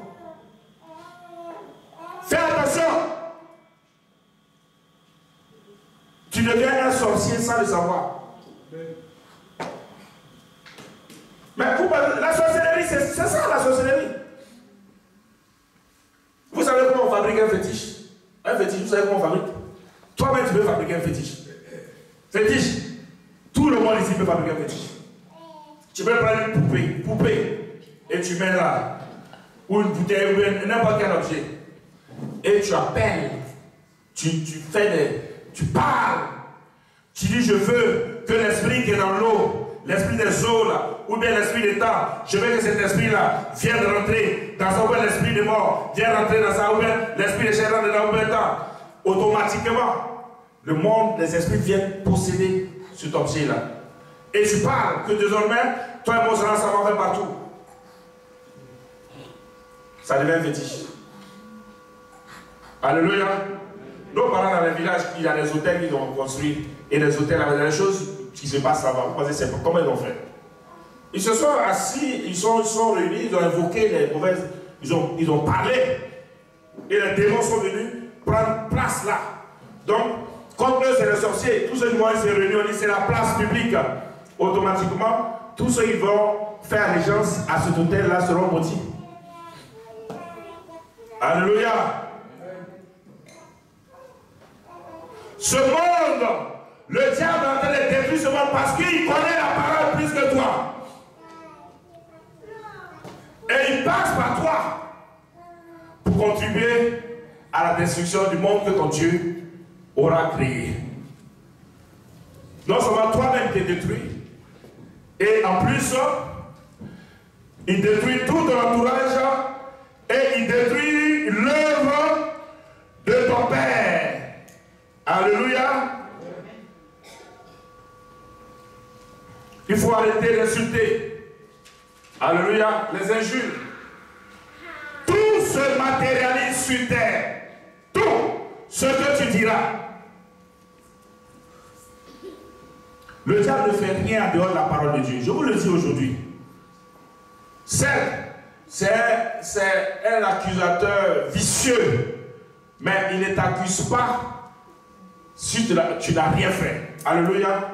Fais attention. Tu deviens un sorcier sans le savoir. Mais la sorcellerie, c'est ça la sorcellerie. Vous savez comment on fabrique un fétiche? Un fétiche, vous savez comment on fabrique? Toi-même, tu peux fabriquer un fétiche. Fétiche. Tout le monde ici peut fabriquer un fétiche. Tu peux prendre une poupée, et tu mets là, ou une bouteille, ou n'importe quel objet. Et tu appelles, tu parles. Tu dis, je veux que l'esprit qui est dans l'eau, l'esprit des eaux là, ou bien l'esprit des temps, je veux que cet esprit-là vienne rentrer dans ça, ou bien l'esprit des morts vienne rentrer dans ça, ou bien l'esprit des chair dans ou bien temps. Automatiquement, le monde, les esprits viennent posséder cet objet-là. Et tu parles que désormais, toi et moi, ça va faire partout. Ça devient un fétiche. Alléluia. Nos parents dans les villages, il y a des hôtels qu'ils ont construits. Et les hôtels avec des choses qui se passent là-bas. Vous pensez, c'est comment ils ont fait? Ils se sont assis, ils sont réunis, ils ont invoqué les mauvaises, ils ont parlé. Et les démons sont venus prendre place là. Donc, comme eux, c'est les sorciers, tous ceux qui vont se réunir, on dit c'est la place publique. Automatiquement, tous ceux qui vont faire allégeance à cet hôtel-là seront maudits. Alléluia. Ce monde, le diable est en train de détruire ce monde parce qu'il connaît la parole plus que toi. Et il passe par toi pour contribuer à la destruction du monde que ton Dieu aura créé. Non seulement toi-même t'es détruit, et en plus, il détruit tout ton entourage et il détruit l'œuvre de ton Père. Alléluia. Il faut arrêter d'insulter. Alléluia. Les injures. Tout se matérialise sur terre. Tout ce que tu diras. Le diable ne fait rien en dehors de la parole de Dieu. Je vous le dis aujourd'hui. Certes, c'est un accusateur vicieux, mais il ne t'accuse pas si tu n'as rien fait. Alléluia.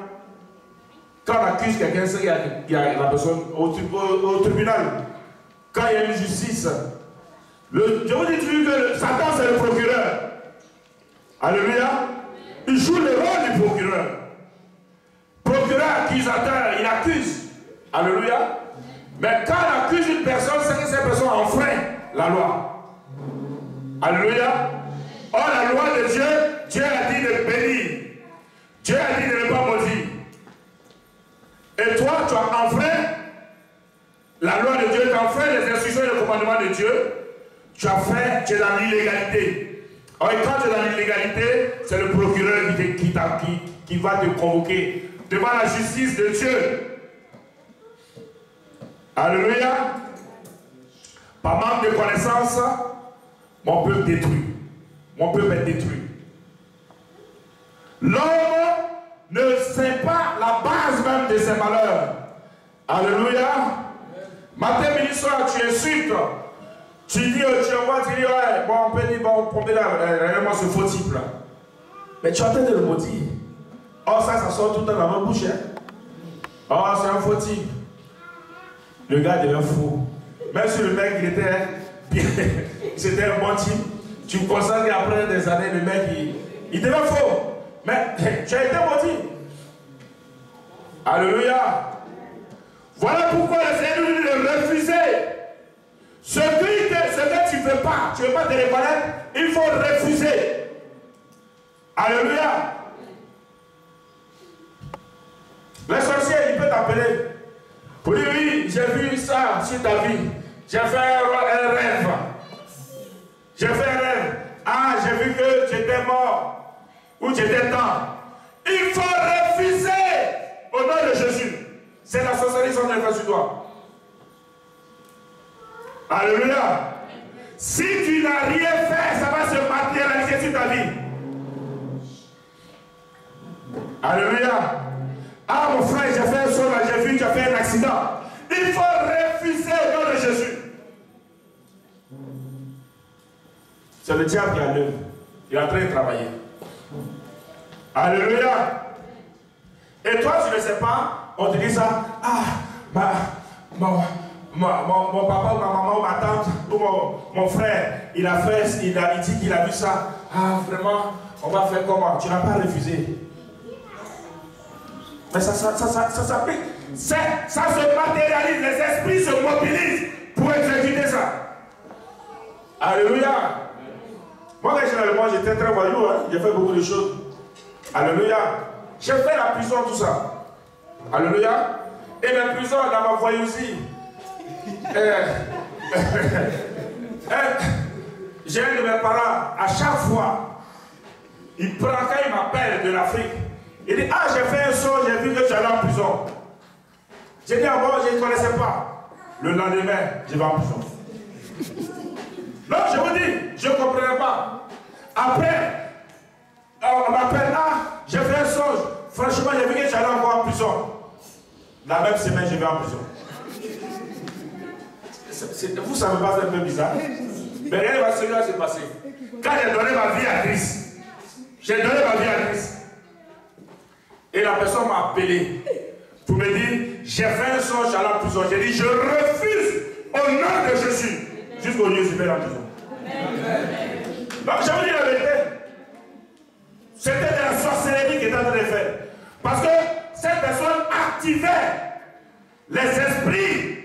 Quand on accuse quelqu'un, c'est qu'il y a la personne au tribunal. Quand il y a une justice, je vous dis que Satan c'est le procureur. Alléluia. Il joue le rôle du procureur. Procureur accusateur, il accuse. Alléluia. Mais quand on accuse une personne, c'est que cette personne enfreint la loi. Alléluia. Or, la loi de Dieu, Dieu a dit de bénir. Dieu a dit de ne pas maudire. Et toi, tu as enfreint la loi de Dieu, tu as enfreint les instructions et les commandements de Dieu. Tu es dans l'illégalité. Or, quand tu es dans l'illégalité, c'est le procureur qui va te convoquer devant la justice de Dieu. Alléluia. Par manque de connaissance, mon peuple détruit. Mon peuple est détruit. L'homme ne sait pas la base même de ses malheurs. Alléluia. Matin, midi, soir, tu insultes. Tu dis, tu envoies, tu dis, ouais, bon, on peut dire, bon, prenez là, réellement ce faux type là. Mais tu es en train de le maudire. Oh, ça sort tout le temps dans ma bouche. Hein? Oh, c'est un faux type. Le gars devient fou. Même si le mec, il était bien, c'était un bon type. Tu me constates qu'après des années, le mec, il devient faux. Mais tu as été maudit. Alléluia. Voilà pourquoi le Seigneur nous dit de refuser. Ce que tu ne veux pas te reconnaître, il faut refuser. Alléluia. Le sorcier, il peut t'appeler. Pour dire, oui, j'ai vu ça sur ta vie. J'ai fait un rêve. J'ai fait un rêve. Ah, j'ai vu que tu étais mort. Ou tu étais temps. Il faut refuser au nom de Jésus. C'est la sorcellerie sans effet sur toi. Alléluia. Si tu n'as rien fait, ça va se matérialiser sur ta vie. Alléluia. Ah mon frère, j'ai fait un saut là, j'ai vu, tu as fait un accident. Il faut refuser au nom de Jésus. C'est le diable qui a l'œuvre. Il est en train de travailler. Alléluia. Et toi, tu ne sais pas, on te dit ça. Ah, mon papa ou ma maman ou ma tante ou mon frère, il dit qu'il a vu ça. Ah, vraiment, on va faire comment? Tu n'as pas refusé. Mais ça s'applique. Ça se matérialise, les esprits se mobilisent pour exécuter ça. Alléluia. Moi, généralement, j'étais très voyou, hein? J'ai fait beaucoup de choses. Alléluia. J'ai fait la prison, tout ça. Alléluia. Et la prison dans ma voyousie. J'ai un de mes parents, à chaque fois, il prend, quand il m'appelle de l'Afrique, il dit, ah, j'ai fait un saut, j'ai vu que tu allais en prison. J'ai dit, ah bon, je ne connaissais pas. Le lendemain, je vais en prison. Non, je vous dis, je ne comprenais pas. Après, on m'appelle, ah, j'ai fait un songe. Franchement, j'ai vu que tu allais encore en prison. La même semaine, je vais en prison. Vous savez pas, c'est un peu bizarre. Mais rien ne va se passer. Quand j'ai donné ma vie à Christ, et la personne m'a appelé pour me dire, j'ai fait un songe à la prison. J'ai dit, je refuse au nom de Jésus. Jusqu'au lieu, je vais en prison. Donc, je vous dis la vérité. C'était de la sorcellerie qui était en train de faire. Parce que cette personne activait les esprits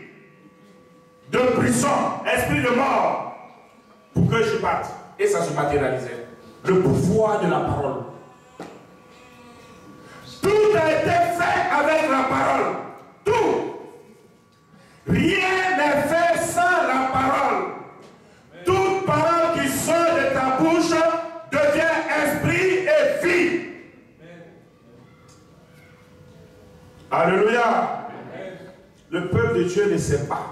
de prison, esprits de mort, pour que je parte. Et ça se matérialisait. Le pouvoir de la parole. Tout a été fait avec la parole. Tout. Rien n'est fait sans la parole. Toute parole qui sort de ta bouche devient esprit et vie. Alléluia. Le peuple de Dieu ne sait pas.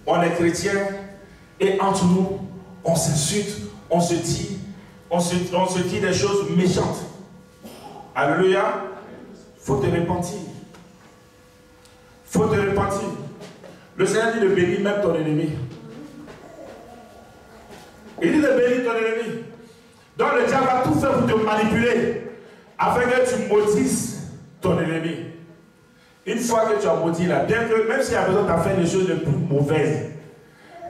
On est chrétiens et entre nous, on s'insulte, on se dit des choses méchantes. Alléluia. Faut te repentir. Faut te repentir. Le Seigneur dit de bénir même ton ennemi. Il dit de bénir ton ennemi. Donc le diable va tout faire pour te manipuler afin que tu maudisses ton ennemi. Une fois que tu as maudit là, bien que même s'il y a besoin de faire des choses les plus mauvaises,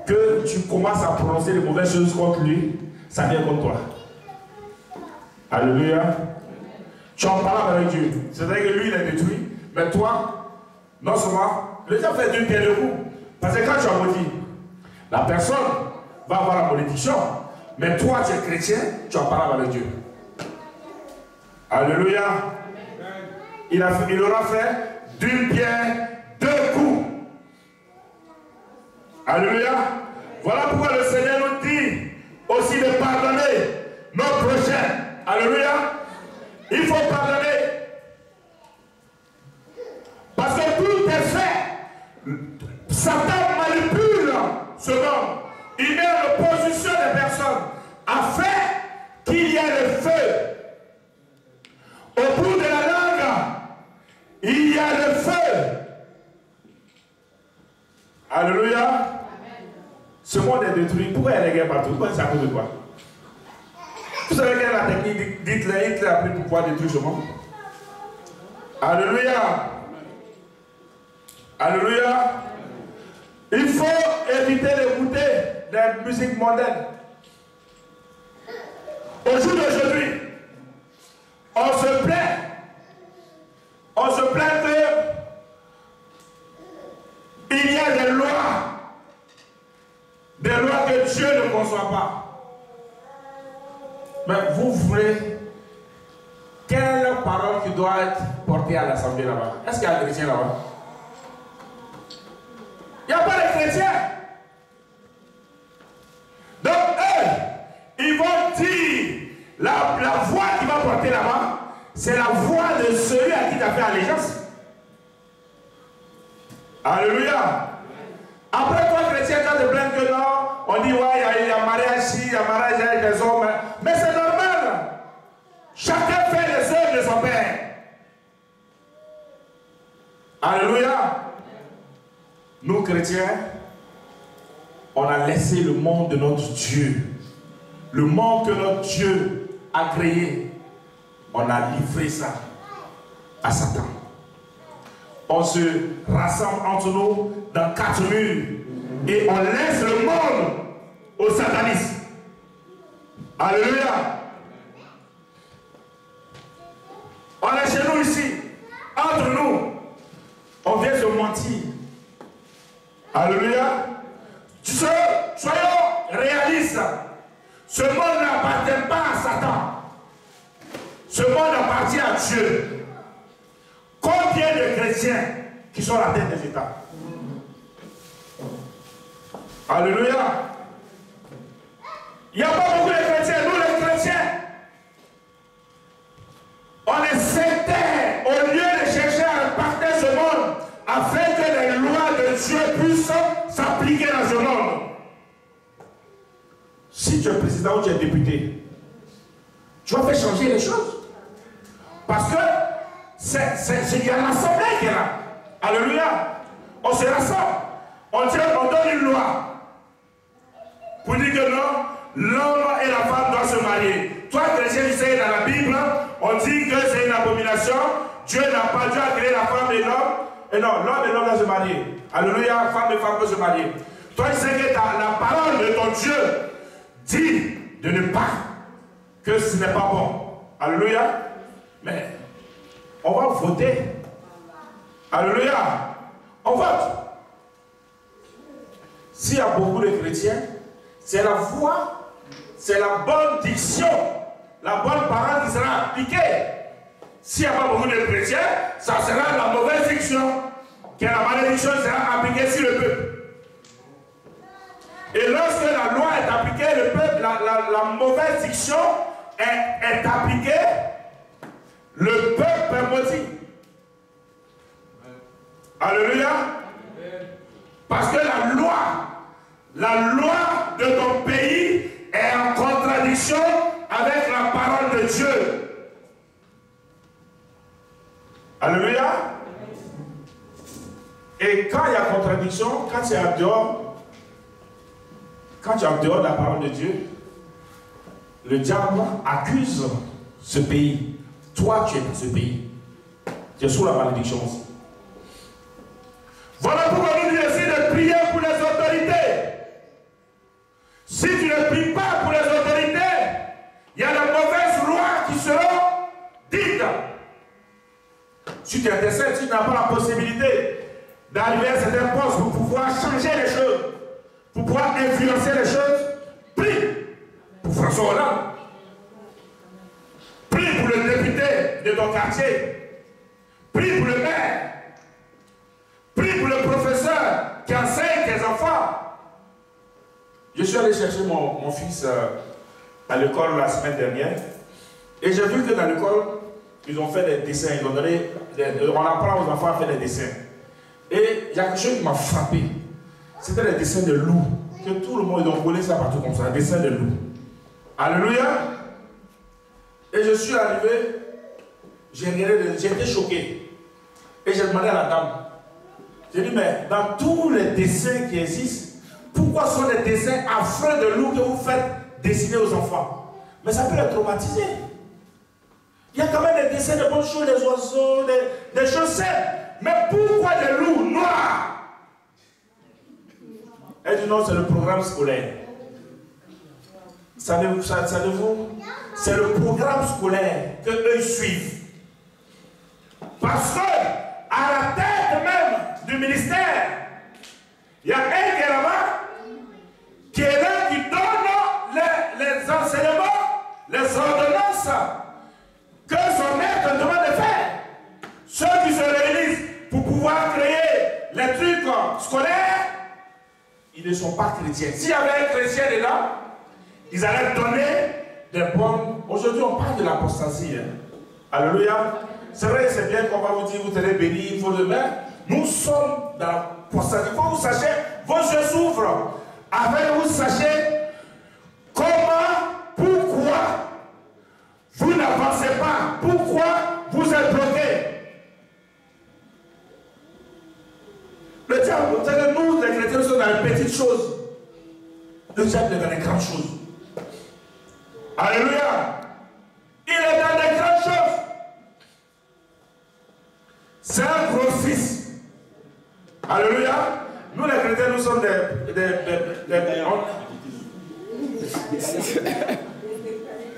que tu commences à prononcer les mauvaises choses contre lui, ça vient contre toi. Alléluia. Tu en parles avec Dieu. C'est-à-dire que lui, il est détruit. Mais toi, non seulement, le diable fait d'une pierre deux coups. Parce que quand tu as maudit, la personne va avoir la malédiction. Mais toi, tu es chrétien, tu en parles avec Dieu. Alléluia. Il aura fait d'une pierre deux coups. Alléluia. Voilà pourquoi le Seigneur nous dit aussi de pardonner nos prochains. Alléluia. Il faut pardonner. Parce que tout est fait. Satan manipule ce homme. Il met en opposition des personnes afin qu'il y ait le feu. Au bout de la langue, il y a le feu. Alléluia. Ce monde est détruit. Pourquoi il y a des guerres partout? Pourquoi c'est à cause de quoi? Vous savez quelle est la technique d'Hitler a pris pour pouvoir détruire ce monde? Alléluia. Alléluia. Il faut éviter d'écouter des musiques mondaines. Au jour d'aujourd'hui, on se plaint. On se plaint qu'il y a des lois que Dieu ne conçoit pas. Mais vous voulez, quelle parole qui doit être portée à l'assemblée là-bas? Est-ce qu'il y a des chrétiens là-bas? Il n'y a pas de chrétiens. Donc eux, ils vont dire, la voix qui va porter là-bas, c'est la voix de celui à qui tu as fait allégeance. Alléluia. Après toi, chrétien, quand tu te plains que non, on dit, ouais, il y a mariage ici, il y a mariage avec des hommes. Mais c'est normal. Chacun fait les œuvres de son Père. Alléluia. Nous, chrétiens, on a laissé le monde de notre Dieu le monde que notre Dieu a créé, on a livré ça à Satan. On se rassemble entre nous dans 4 murs et on laisse le monde au satanisme. Alléluia. On est chez nous ici, entre nous, on vient se mentir. Alléluia. Soyons réalistes. Ce monde n'appartient pas à Satan. Ce monde appartient à Dieu. Combien de chrétiens qui sont à la tête des États? Alléluia. Il n'y a pas beaucoup de chrétiens. Nous les chrétiens, on est sectaires au lieu de chercher à impacter ce monde afin que les lois de Dieu puissent s'appliquer dans ce monde. Si tu es président ou tu es député, tu vas faire changer les choses. Parce que il y a l'assemblée qui est là. Alléluia. On se rassemble. On donne une loi pour dire que non, l'homme et la femme doivent se marier. Toi, chrétien, tu sais, dans la Bible, on dit que c'est une abomination. Dieu a créé la femme et l'homme. Et non, l'homme et l'homme doivent se marier. Alléluia, femme et femme peuvent se marier. Toi, tu sais que la parole de ton Dieu dit de ne pas, que ce n'est pas bon. Alléluia. Mais on va voter. Alléluia. On vote. S'il y a beaucoup de chrétiens, c'est la voix, c'est la bonne diction, la bonne parole qui sera appliquée. S'il n'y a pas beaucoup de chrétiens, ça sera la mauvaise diction, que la malédiction sera appliquée sur le peuple. Et lorsque la loi est appliquée, le peuple, la mauvaise diction est appliquée, le peuple est maudit. Alléluia. Parce que la loi de ton pays est en contradiction avec la parole de Dieu. Alléluia. Et quand il y a contradiction, quand tu es en dehors, de la parole de Dieu, le diable accuse ce pays. Toi, tu es dans ce pays. Tu es sous la malédiction aussi. Voilà pourquoi nous disons ici de prier pour les autorités. Si tu ne pries pas pour les autorités, il y a de mauvaises lois qui seront dites. Si tu intercèdes, si tu n'as pas la possibilité d'arriver à certains postes pour pouvoir changer les choses, pour pouvoir influencer les choses, prie pour François Hollande. Prie pour le député de ton quartier. Prie pour le maire. Prie pour le professeur qui enseigne tes enfants. Je suis allé chercher mon fils à l'école la semaine dernière. Et j'ai vu que dans l'école, ils ont fait des dessins. Ils ont donné on apprend aux enfants à faire des dessins. Et il y a quelque chose qui m'a frappé. C'était des dessins de loups. Que tout le monde, ils ont collé ça partout comme ça. Des dessins de loups. Alléluia. Et je suis arrivé. J'ai été choqué. Et j'ai demandé à la dame. J'ai dit, mais dans tous les dessins qui existent, pourquoi sont les dessins affreux de loups que vous faites dessiner aux enfants? Mais ça peut les traumatiser. Il y a quand même des dessins de bonnes choses, des oiseaux, des choses simples. Mais pourquoi des loups noirs? Elle dit non, c'est le programme scolaire. C'est le programme scolaire qu'eux suivent. Parce que, à la tête même du ministère, il y a un qui est là-bas, qui est là, qui donne les enseignements, les ordonnances que son maître demande de faire. Ceux qui se réunissent pour pouvoir créer les trucs scolaires, ils ne sont pas chrétiens. S'il y avait un chrétien là, ils allaient donner des bonnes. Aujourd'hui, on parle de l'apostasie. Hein. Alléluia. C'est vrai, c'est bien qu'on va vous dire, vous serez bénis, il faut le mettre. Nous sommes dans l'apostasie. Il faut que vous sachiez, vos yeux s'ouvrent. Afin que vous sachiez comment, pourquoi vous n'avancez pas. Pourquoi vous êtes bloqués. Le diable, vous savez, nous, les chrétiens, sommes dans les petites choses. Le diable est dans les grandes choses. Alléluia. Il est dans des grandes choses. C'est un grossiste. Alléluia. Nous les chrétiens, nous sommes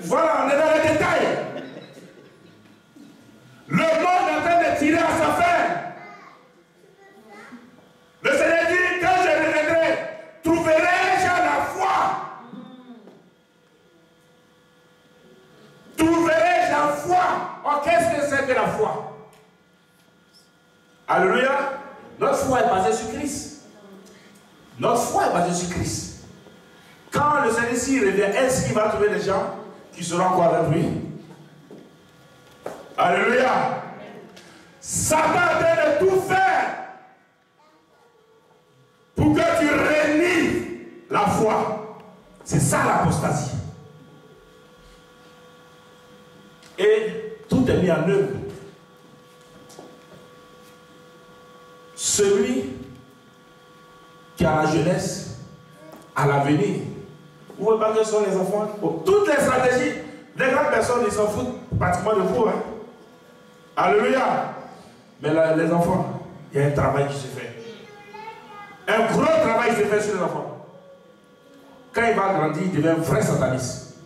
voilà, on est dans les détails. Le monde est en train de tirer à sa fin. Le Seigneur dit, quand je reviendrai, trouverai-je la foi? Trouverai-je la foi? Oh, qu'est-ce que c'est que la foi? Alléluia. Notre foi est basée sur Christ. Notre foi est basée sur Christ. Quand le Seigneur s'y revient, est-ce qu'il va trouver des gens qui seront encore avec lui? Alléluia. Satan a de tout faire pour que tu réunisses la foi. C'est ça l'apostasie. Et tout est mis en œuvre. Celui qui a la jeunesse, à l'avenir. Vous voyez pas que ce sont les enfants? Toutes les stratégies, les grandes personnes, ils s'en foutent pratiquement de vous. Hein? Alléluia. Mais là, les enfants, il y a un travail qui se fait. Un gros travail qui se fait sur les enfants. Quand il va grandir, il devient un vrai sataniste.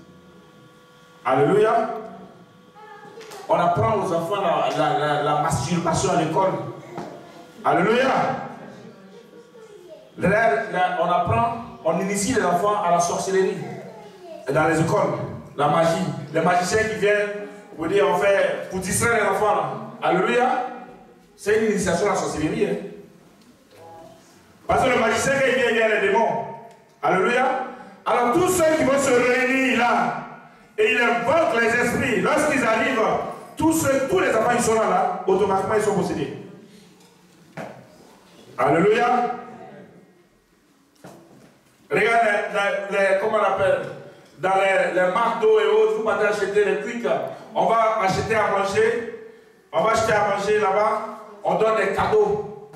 Alléluia. On apprend aux enfants la masturbation à l'école. Alléluia. On apprend, on initie les enfants à la sorcellerie dans les écoles, la magie. Les magiciens qui viennent pour dire, on fait, pour distraire les enfants. Là. Alléluia. C'est une initiation à la sorcellerie. Hein. Parce que le magicien, quand il vient les démons. Alléluia. Alors tous ceux qui vont se réunir là, et ils invoquent les esprits, lorsqu'ils arrivent, tous les enfants qui sont là, automatiquement ils sont possédés. Alléluia. Regardez, comment on appelle, dans les McDo et autres, vous partez acheter les trucs, on va acheter à manger, là-bas, on donne des cadeaux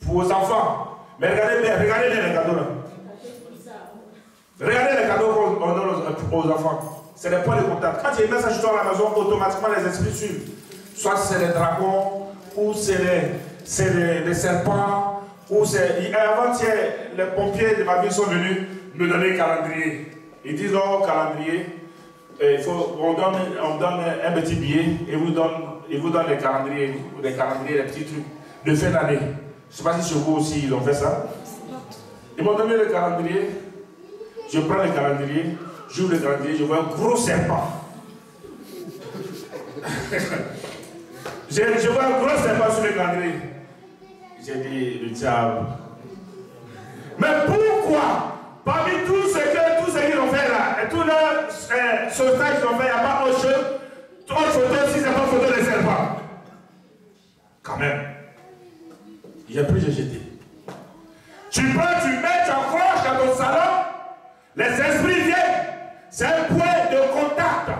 pour aux enfants. Mais regardez bien les cadeaux là. Regardez les cadeaux qu'on donne aux enfants. C'est des points de contact. Quand il met ça chez toi à la maison, automatiquement les esprits suivent. Soit c'est les dragons, ou c'est les serpents, ou c'est... Avant-hier, les pompiers de ma ville sont venus me donner un calendrier. Ils disent, oh, calendrier, on donne un petit billet et vous donne les calendriers, les petits trucs de fin d'année. Je ne sais pas si chez vous aussi ils ont fait ça. Ils m'ont donné le calendrier. Je prends le calendrier, j'ouvre le calendrier, je vois un gros serpent. je vois un gros serpent sur le calendrier. J'ai dit, le diable. Mais pourquoi? Parmi tout ce qu'ils ont fait là, et tout le sauvetage qu'ils ont fait, il n'y a pas autre photo si ce n'est pas photo de serpent. Quand même. J'ai pris, j'ai jeté. Tu mets, tu accroches dans ton salon, les esprits viennent. C'est un point de contact.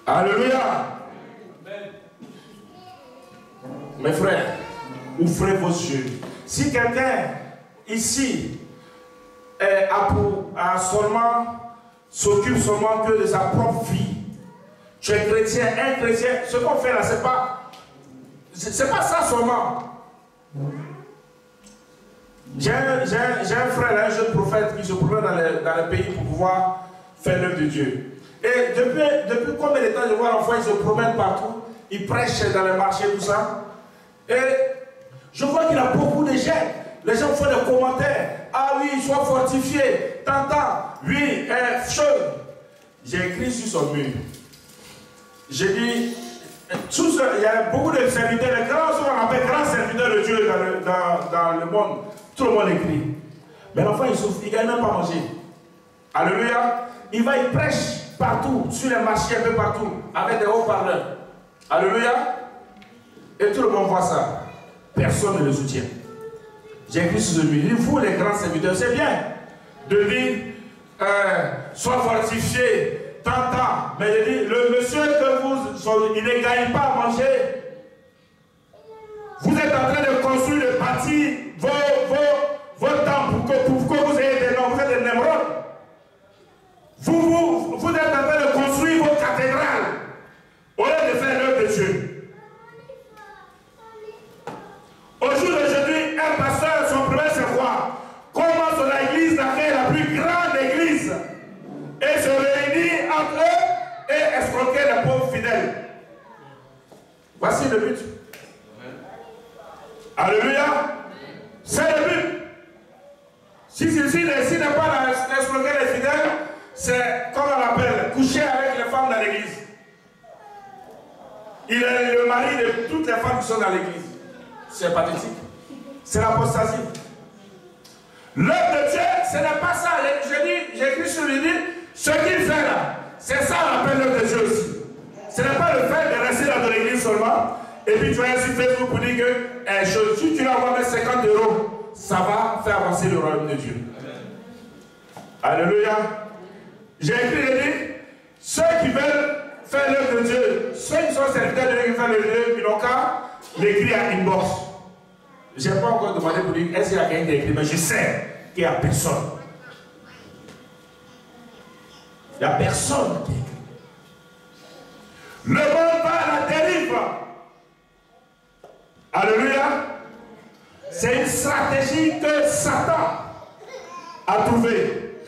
Alléluia. Mes frères, ouvrez vos yeux. Si quelqu'un ici s'occupe seulement que de sa propre vie, tu es chrétien, un chrétien, ce qu'on fait là, c'est pas ça seulement. J'ai un frère, un jeune prophète qui se promène dans le pays pour pouvoir faire l'œuvre de Dieu. Et depuis combien de temps je vois l'enfant, il se promène partout, il prêche dans les marchés, tout ça. Et je vois qu'il a beaucoup de gens. Les gens font des commentaires. Ah oui, sois fortifié. T'entends? Oui, chaud. J'ai écrit sur son mur. J'ai dit, il y a beaucoup de serviteurs, les grands, on appelle grands serviteurs de Dieu dans le monde. Tout le monde écrit. Mais l'enfant, il souffre, il ne gagne même pas à manger. Alléluia. Il prêche partout, sur les marchés, un peu partout, avec des haut-parleurs. Alléluia. Et tout le monde voit ça. Personne ne le soutient. J'ai écrit sur ce mur. Vous, les grands serviteurs, c'est bien de dire sois fortifié, t'entends. Mais je dis, le monsieur que il ne gagne pas à manger. Vous êtes en train de construire le bâti, vos temps pour que vous ayez des noms. Vous êtes des Némrodes. entre eux et escroquer les pauvres fidèles. Voici le but. Alléluia. C'est le but. Si n'est pas d'escroquer les fidèles, c'est comme on l'appelle, coucher avec les femmes dans l'église. Il est le mari de toutes les femmes qui sont dans l'église. C'est pathétique. C'est l'apostasie. L'œuvre de Dieu, ce n'est pas ça. J'écris sur le livre, ce qu'il fait là, c'est ça on appelle l'œuvre de Dieu aussi. Ce n'est pas le fait de rester dans l'église seulement, et puis tu vas sur Facebook pour dire que si tu vas avoir 50 €, ça va faire avancer le royaume de Dieu. Alléluia. J'ai écrit le livre, ceux qui veulent faire l'œuvre de Dieu, ceux qui sont serviteurs de Dieu qui font l'œuvre de Dieu, ils n'ont qu'à l'écrire à inbox. Je n'ai pas encore demandé pour dire est-ce qu'il y a quelqu'un qui a écrit, mais je sais qu'il n'y a personne. Il n'y a personne qui a écrit. Le monde va à la dérive. Alléluia. C'est une stratégie que Satan a trouvée.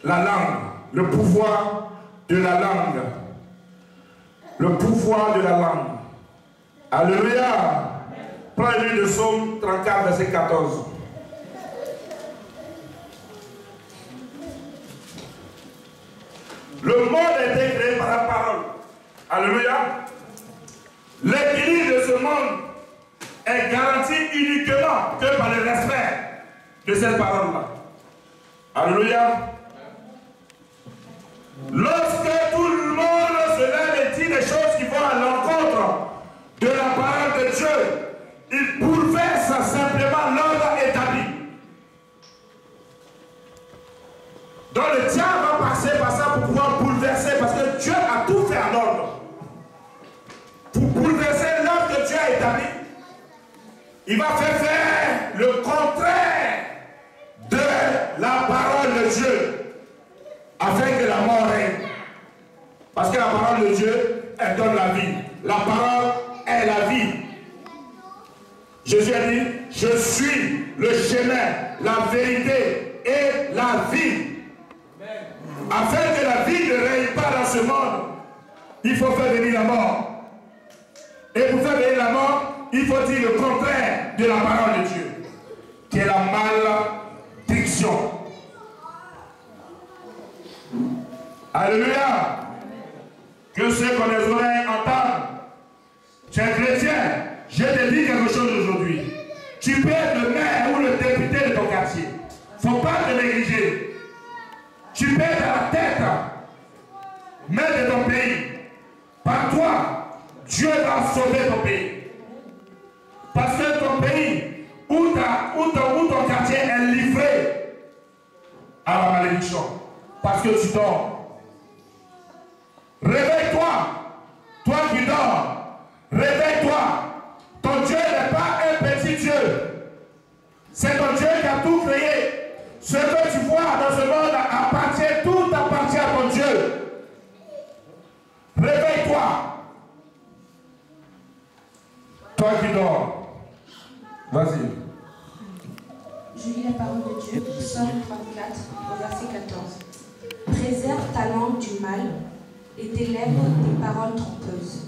La langue, le pouvoir de la langue. Le pouvoir de la langue. Alléluia. Prends le livre de Psaume 34, verset 14. Le monde a été créé par la parole. Alléluia. L'équilibre de ce monde est garanti uniquement que par le respect de cette parole-là. Alléluia. Lorsque tout le monde se lève et dit des choses qui vont à l'encontre de la parole de Dieu, il bouleverse simplement l'ordre établi. Donc le diable va passer par ça pour pouvoir bouleverser, parce que Dieu a tout fait en ordre. Pour bouleverser l'ordre que Dieu a établi, il va faire le contraire de la parole de Dieu, afin que la mort règne. Parce que la parole de Dieu, elle donne la vie. La parole est la vie. Jésus a dit, je suis le chemin, la vérité et la vie. Afin que la vie ne règne pas dans ce monde, il faut faire venir la mort. Et pour faire venir la mort, il faut dire le contraire de la parole de Dieu, qui est la malédiction. Alléluia. Que ceux qu'on les oreilles entendent. Tu es chrétien, je te dis quelque chose aujourd'hui. Tu peux être le maire ou le député de ton quartier. Il ne faut pas te négliger. Tu peux être à la tête, maire de ton pays. Par toi, Dieu va sauver ton pays. Parce que ton pays, ou ton quartier est livré à la malédiction. Parce que tu dors. Réveille-toi, toi qui dors. Réveille-toi. Ton Dieu n'est pas un petit Dieu. C'est ton Dieu qui a tout créé. Ce que tu vois dans ce monde appartient, tout appartient à ton Dieu. Réveille-toi. Toi qui dors. Vas-y. Je lis la parole de Dieu, Psaume 34, au verset 14. Préserve ta langue du mal et tes lèvres des paroles trompeuses.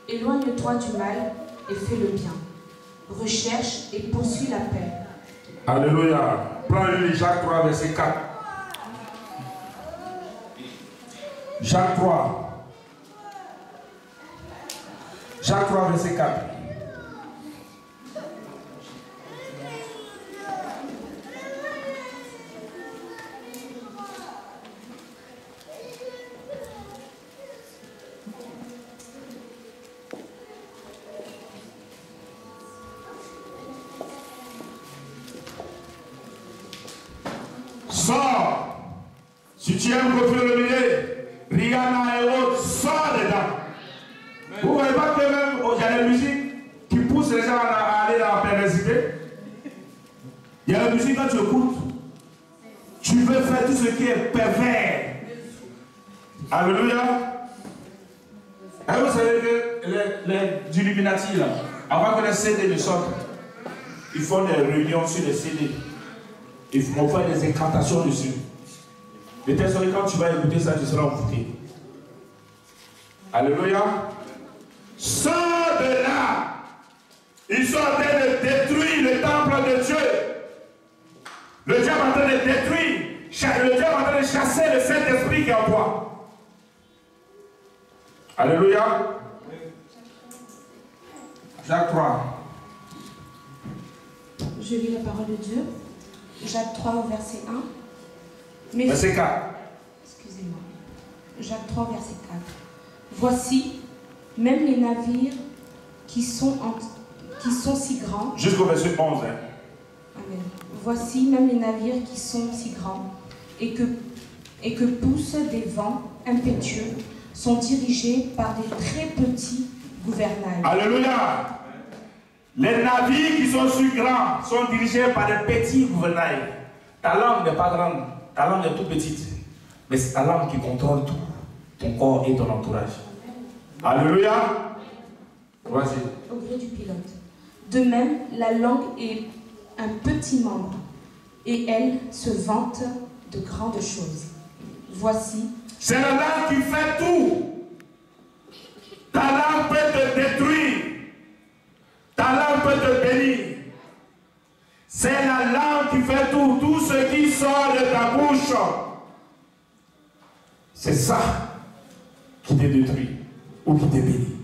Éloigne-toi du mal et fais le bien. Recherche et poursuis la paix. Alléluia. Prends-le Jacques 3, verset 4. Jacques 3. Jacques 3, verset 4. Sors. Si tu aimes copier le milieu, Rihanna et autres, sors dedans. Vous ne voyez pas que même il y a des musiques qui poussent les gens à aller dans la perversité. Il y a des musiques quand tu écoutes, tu veux faire tout ce qui est pervers. Alléluia. Et vous savez que les Illuminati, là, avant que les CD ne sortent, ils font des réunions sur les CD. Ils vont faire des incantations dessus. De telle sorte que quand tu vas écouter ça, tu seras envoûté. Alléluia. Sors de là. Ils sont en train de détruire le temple de Dieu. Le diable est en train de détruire. Le diable est en train de chasser le Saint-Esprit qui est en toi. Alléluia. Jacques 3. Je lis la parole de Dieu. Jacques 3 au verset 1. Mais verset 4. Excusez-moi. Jacques 3 verset 4. Voici, même les navires qui sont si grands. Jusqu'au verset 11. Hein. Amen. Voici, même les navires qui sont si grands et que poussent des vents impétueux sont dirigés par des très petits gouvernails. Alléluia. Les navires qui sont si grands sont dirigés par des petits gouvernails. Ta langue n'est pas grande, ta langue est toute petite. Mais c'est ta langue qui contrôle tout, ton corps et ton entourage. Alléluia. Vas-y. Au gré du pilote. De même, la langue est un petit membre, et elle se vante de grandes choses. Voici. C'est la langue qui fait tout. Ta langue peut te détruire. Ta langue peut te bénir. C'est la langue qui fait tout. Tout ce qui sort de ta bouche, c'est ça qui te détruit ou qui te bénit.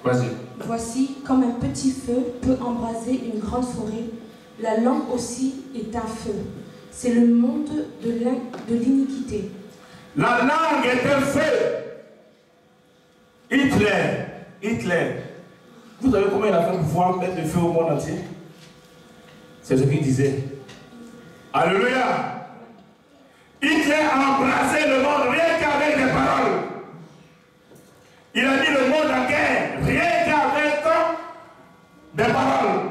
Vas-y. Voici, comme un petit feu peut embraser une grande forêt, la langue aussi est un feu. C'est le monde de l'iniquité. La langue est un feu. Hitler. Vous savez comment il a fait pour pouvoir mettre le feu au monde entier? C'est ce qu'il disait. Alléluia. Hitler a embrasé le monde rien qu'avec des paroles. Il a mis le monde en guerre rien qu'avec des paroles.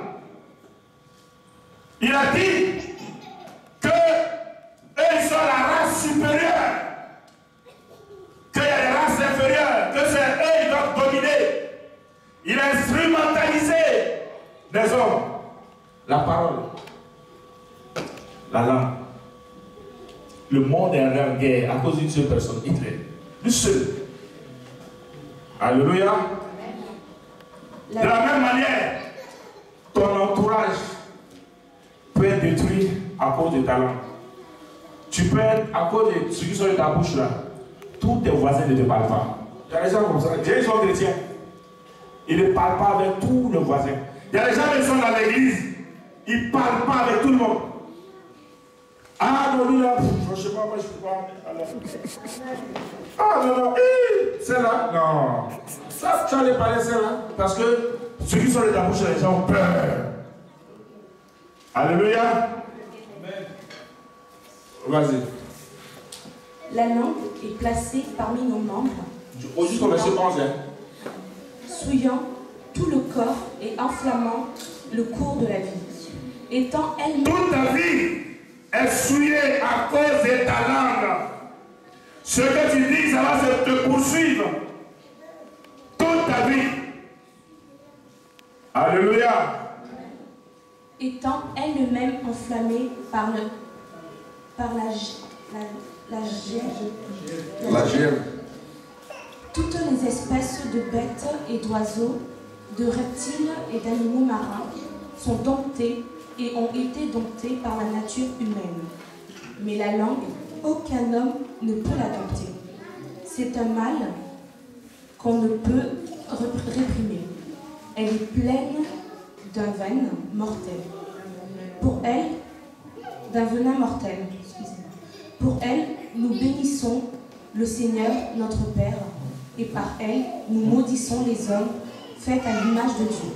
Il a dit que eux sont la race supérieure, qu'il y a des races inférieures, que c'est eux qui doivent dominer. Il a instrumentalisé des hommes. La parole, la langue. Le monde est en guerre à cause d'une seule personne, Hitler. Du seul. Alléluia. De la même manière, ton entourage peut être détruit à cause de ta langue. Tu peux être, à cause de ce qui sont de ta bouche là, tous tes voisins ne te parlent pas. Il y a des gens comme ça. Des gens chrétiens. Ils ne parlent pas avec tous les voisins. Il y a des gens qui sont dans l'église. Ils ne parlent pas avec tout le monde. Ah non, lui là, je ne sais pas, moi je ne peux pas. Ah non, c'est là. Non. Ça, tu allais parler celle-là. Parce que ceux qui sont de ta bouche, les gens ont peur. Alléluia. Vas-y. La langue est placée parmi nos membres. Jusqu'au verset 11. Souillant tout le corps et enflammant le cours de la vie. Étant elle-même. Toute ta vie est souillée à cause de ta langue. Ce que tu dis, ça va te poursuivre toute ta vie. Alléluia. Étant elle-même enflammée par la gêne. Toutes les espèces de bêtes et d'oiseaux, de reptiles et d'animaux marins sont domptées et ont été domptées par la nature humaine. Mais la langue, aucun homme ne peut la dompter. C'est un mal qu'on ne peut réprimer. Elle est pleine d'un venin mortel. Pour elle, d'un venin mortel. Pour elle, nous bénissons le Seigneur, notre Père, et par elle, nous maudissons les hommes faits à l'image de Dieu.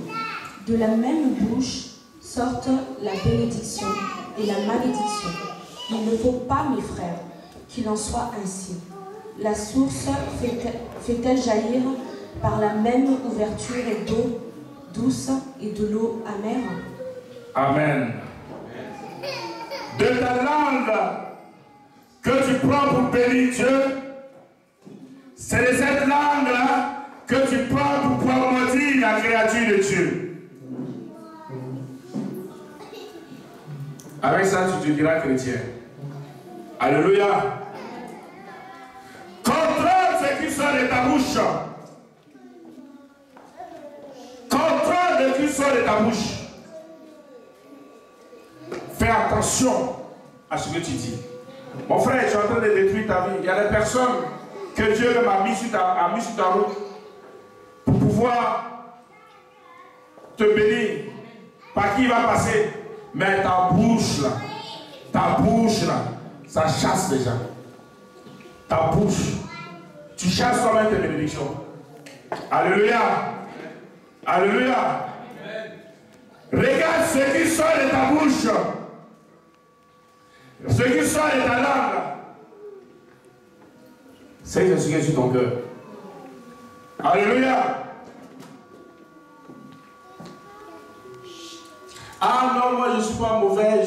De la même bouche sortent la bénédiction et la malédiction. Il ne faut pas, mes frères, qu'il en soit ainsi. La source fait-elle jaillir par la même ouverture et d'eau douce et de l'eau amère? Amen. De ta langue que tu prends pour bénir Dieu, c'est de cette langue-là que tu prends pour pouvoir maudire la créature de Dieu. Avec ça, tu te diras chrétien. Alléluia. Contrôle ce qui sort de ta bouche. Contrôle ce qui sort de ta bouche. Fais attention à ce que tu dis. Mon frère, je suis en train de détruire ta vie. Il y a des personnes que Dieu m'a mis sur ta route pour pouvoir te bénir. Par qui il va passer. Mais ta bouche là, ça chasse les gens. Ta bouche, tu chasses toi-même tes bénédictions. Alléluia. Alléluia. Regarde ce qui sort de ta bouche. Ce qui sort de ta langue. C'est ce qui est sur ton cœur. Alléluia. Ah non, moi je ne suis pas mauvais,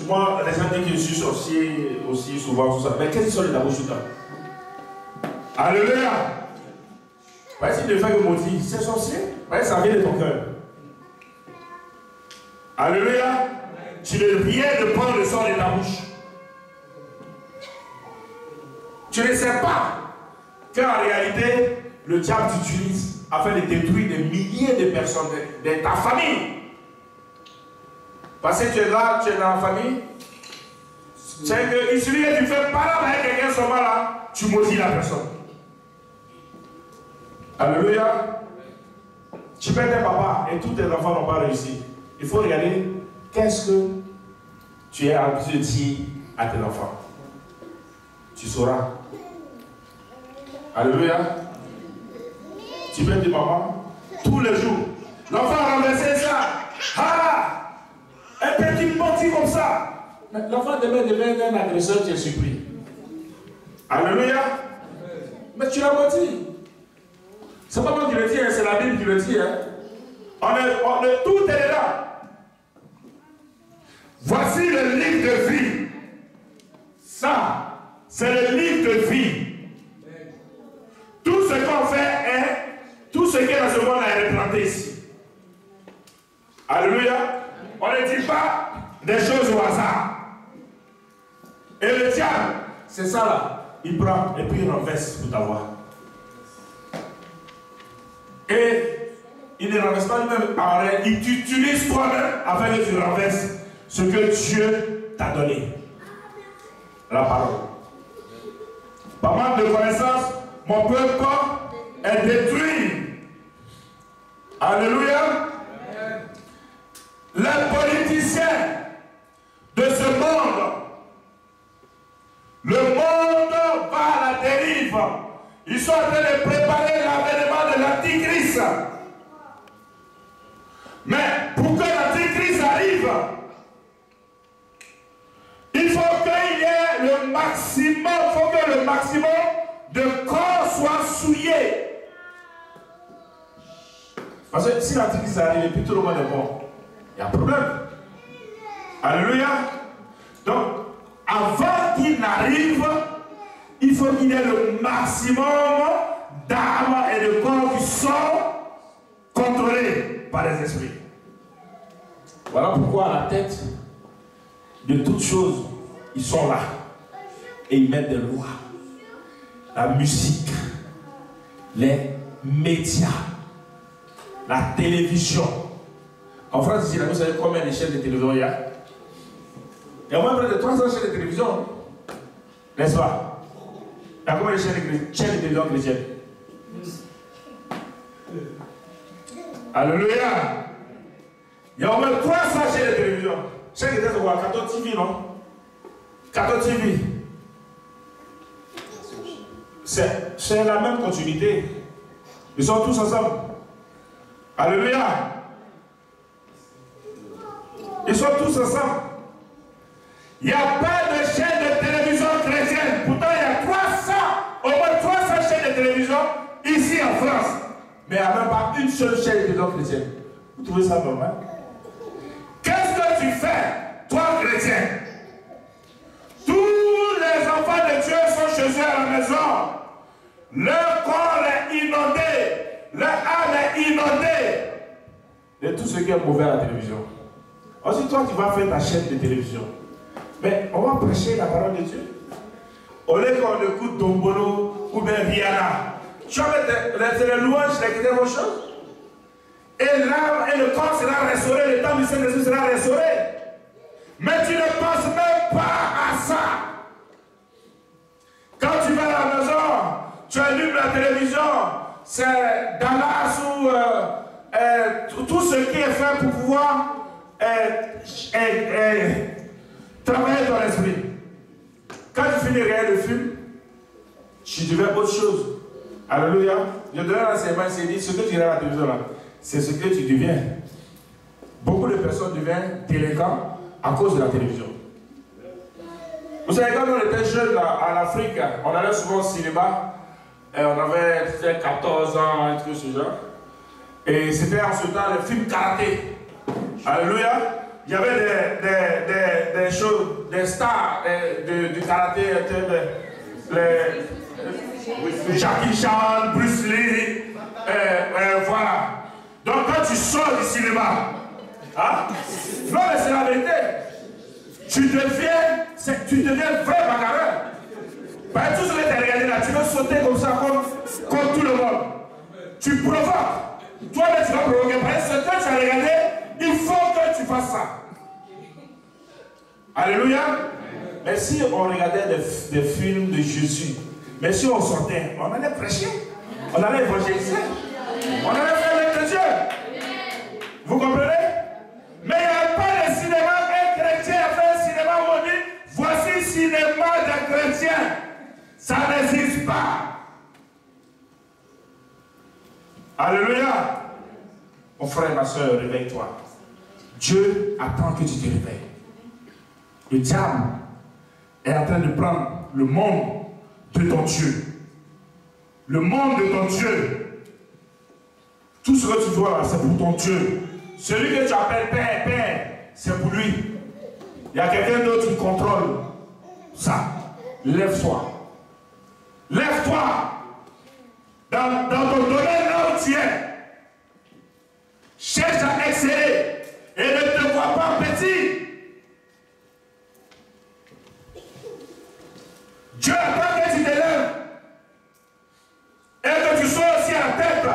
moi les gens disent que je suis sorcier aussi souvent, tout ça. Mais qu'est-ce qui sort de ta bouche tout le temps? Alléluia. Voyez, si tu fais que maudit, c'est sorcier. Voyez, ça vient de ton cœur. Alléluia. Tu ne viens de prendre le sort de ta bouche. Tu ne sais pas qu'en réalité, le diable t'utilise afin de détruire des milliers de personnes de ta famille. Parce que tu es là, tu es dans la famille. C'est que il suffit que tu fais parler avec quelqu'un seulement là, tu maudis la personne. Alléluia. Tu perds tes papas et tous tes enfants n'ont pas réussi. Il faut regarder qu'est-ce que tu es habitué de dire à tes enfants. Tu sauras. Alléluia. Tu perds tes mamans tous les jours. L'enfant a renversé ça. Ah! Un petit menti comme ça. L'enfant devient un agresseur, tu es surpris. Alléluia. Mais tu l'as menti. C'est pas moi qui le dis, c'est la Bible qui le dit. Tout est là. Voici le livre de vie. Ça, c'est le livre de vie. Tout ce qu'on fait est, tout ce qui est dans ce monde est représenté ici. Alléluia. On ne dit pas des choses au hasard. Et le diable, c'est ça là. Il prend et puis il renverse pour t'avoir. Et il ne renverse pas lui-même en rien. Il t'utilise toi-même afin que tu renverses ce que Dieu t'a donné. La parole. Par manque de connaissance, mon peuple est détruit. Alléluia. Les politiciens de ce monde, le monde va à la dérive. Ils sont en train de préparer l'avènement de l'Antichrist. Mais pour que l'Antichrist arrive, il faut qu'il y ait le maximum, il faut que le maximum de corps soit souillé. Parce que si l'Antichrist arrive et puis tout le monde est mort, il y a un problème. Alléluia. Donc, avant qu'il n'arrive, il faut qu'il y ait le maximum d'âmes et de corps qui sont contrôlés par les esprits. Voilà pourquoi à la tête de toutes choses, ils sont là. Et ils mettent des lois. La musique, les médias, la télévision. En France, ici, vous savez combien de chaînes de télévision il y a? Il y a au moins près de 300 chaînes de télévision. N'est-ce pas? Il y a combien de chaînes de télévision chrétiennes? Alléluia! Il y a au moins 300 chaînes de télévision. Chaîne de télévision, 14 TV, non? 14 TV. C'est la même continuité. Ils sont tous ensemble. Alléluia! Ils sont tous ensemble. Il n'y a pas de chaîne de télévision chrétienne. Pourtant, il y a au moins 300 chaînes de télévision ici en France. Mais il n'y a même pas une seule chaîne de télévision chrétienne. Vous trouvez ça normal? Qu'est-ce que tu fais, toi chrétien? Tous les enfants de Dieu sont chez eux à la maison. Leur corps est inondé. Leur âme est inondée de tout ce qui est mauvais à la télévision. Ensuite, toi, tu vas faire ta chaîne de télévision. Mais on va prêcher la parole de Dieu. Au lieu qu'on écoute Dombolo ou bien Rihanna, tu vas mettre les louanges, les vos choses. Et l'âme et le corps sera restauré, le temps du Saint-Esprit sera restauré. Mais tu ne penses même pas à ça. Quand tu vas à la maison, tu allumes la télévision, c'est Dallas ou tout ce qui est fait pour pouvoir travailler dans l'esprit. Quand tu finis de regarder le film, tu deviens autre chose. Alléluia. Je donne l'enseignement, il s'est dit, ce que tu regardes à la télévision là, c'est ce que tu deviens. Beaucoup de personnes deviennent délinquants à cause de la télévision. Vous savez, quand on était jeunes en Afrique, on allait souvent au cinéma, et on avait 14 ans, un truc ce genre. Et c'était en ce temps le film karaté. Alléluia. Il y avait des choses, des stars du karaté, Jackie Chan, Bruce Lee, voilà. Donc quand tu sors du cinéma, hein? Non mais c'est la vérité. Tu deviens vrai bagarreur. Par tout ce que tu as regardé là, tu veux sauter comme ça, comme tout le monde. Tu provoques. Toi-même tu vas provoquer. Parce que ce que tu as regardé, il faut que tu fasses ça. Alléluia. Mais si on regardait des films de Jésus, mais si on sortait, on allait prêcher, on allait évangéliser, on allait faire l'œuvre de Dieu. Vous comprenez? Mais il n'y a pas de cinéma, un chrétien a fait un cinéma où on dit, voici le cinéma d'un chrétien. Ça n'existe pas. Alléluia. Mon frère, ma soeur, réveille-toi. Dieu attend que tu te réveilles. Le diable est en train de prendre le monde de ton Dieu. Le monde de ton Dieu. Tout ce que tu vois, c'est pour ton Dieu. Celui que tu appelles Père, Père, c'est pour lui. Il y a quelqu'un d'autre qui contrôle ça. Lève-toi. Lève-toi. Dans ton domaine là où tu es. Cherche à exceller. Et ne te vois pas petit. Dieu attend que tu te lèves. Et que tu sois aussi à la tête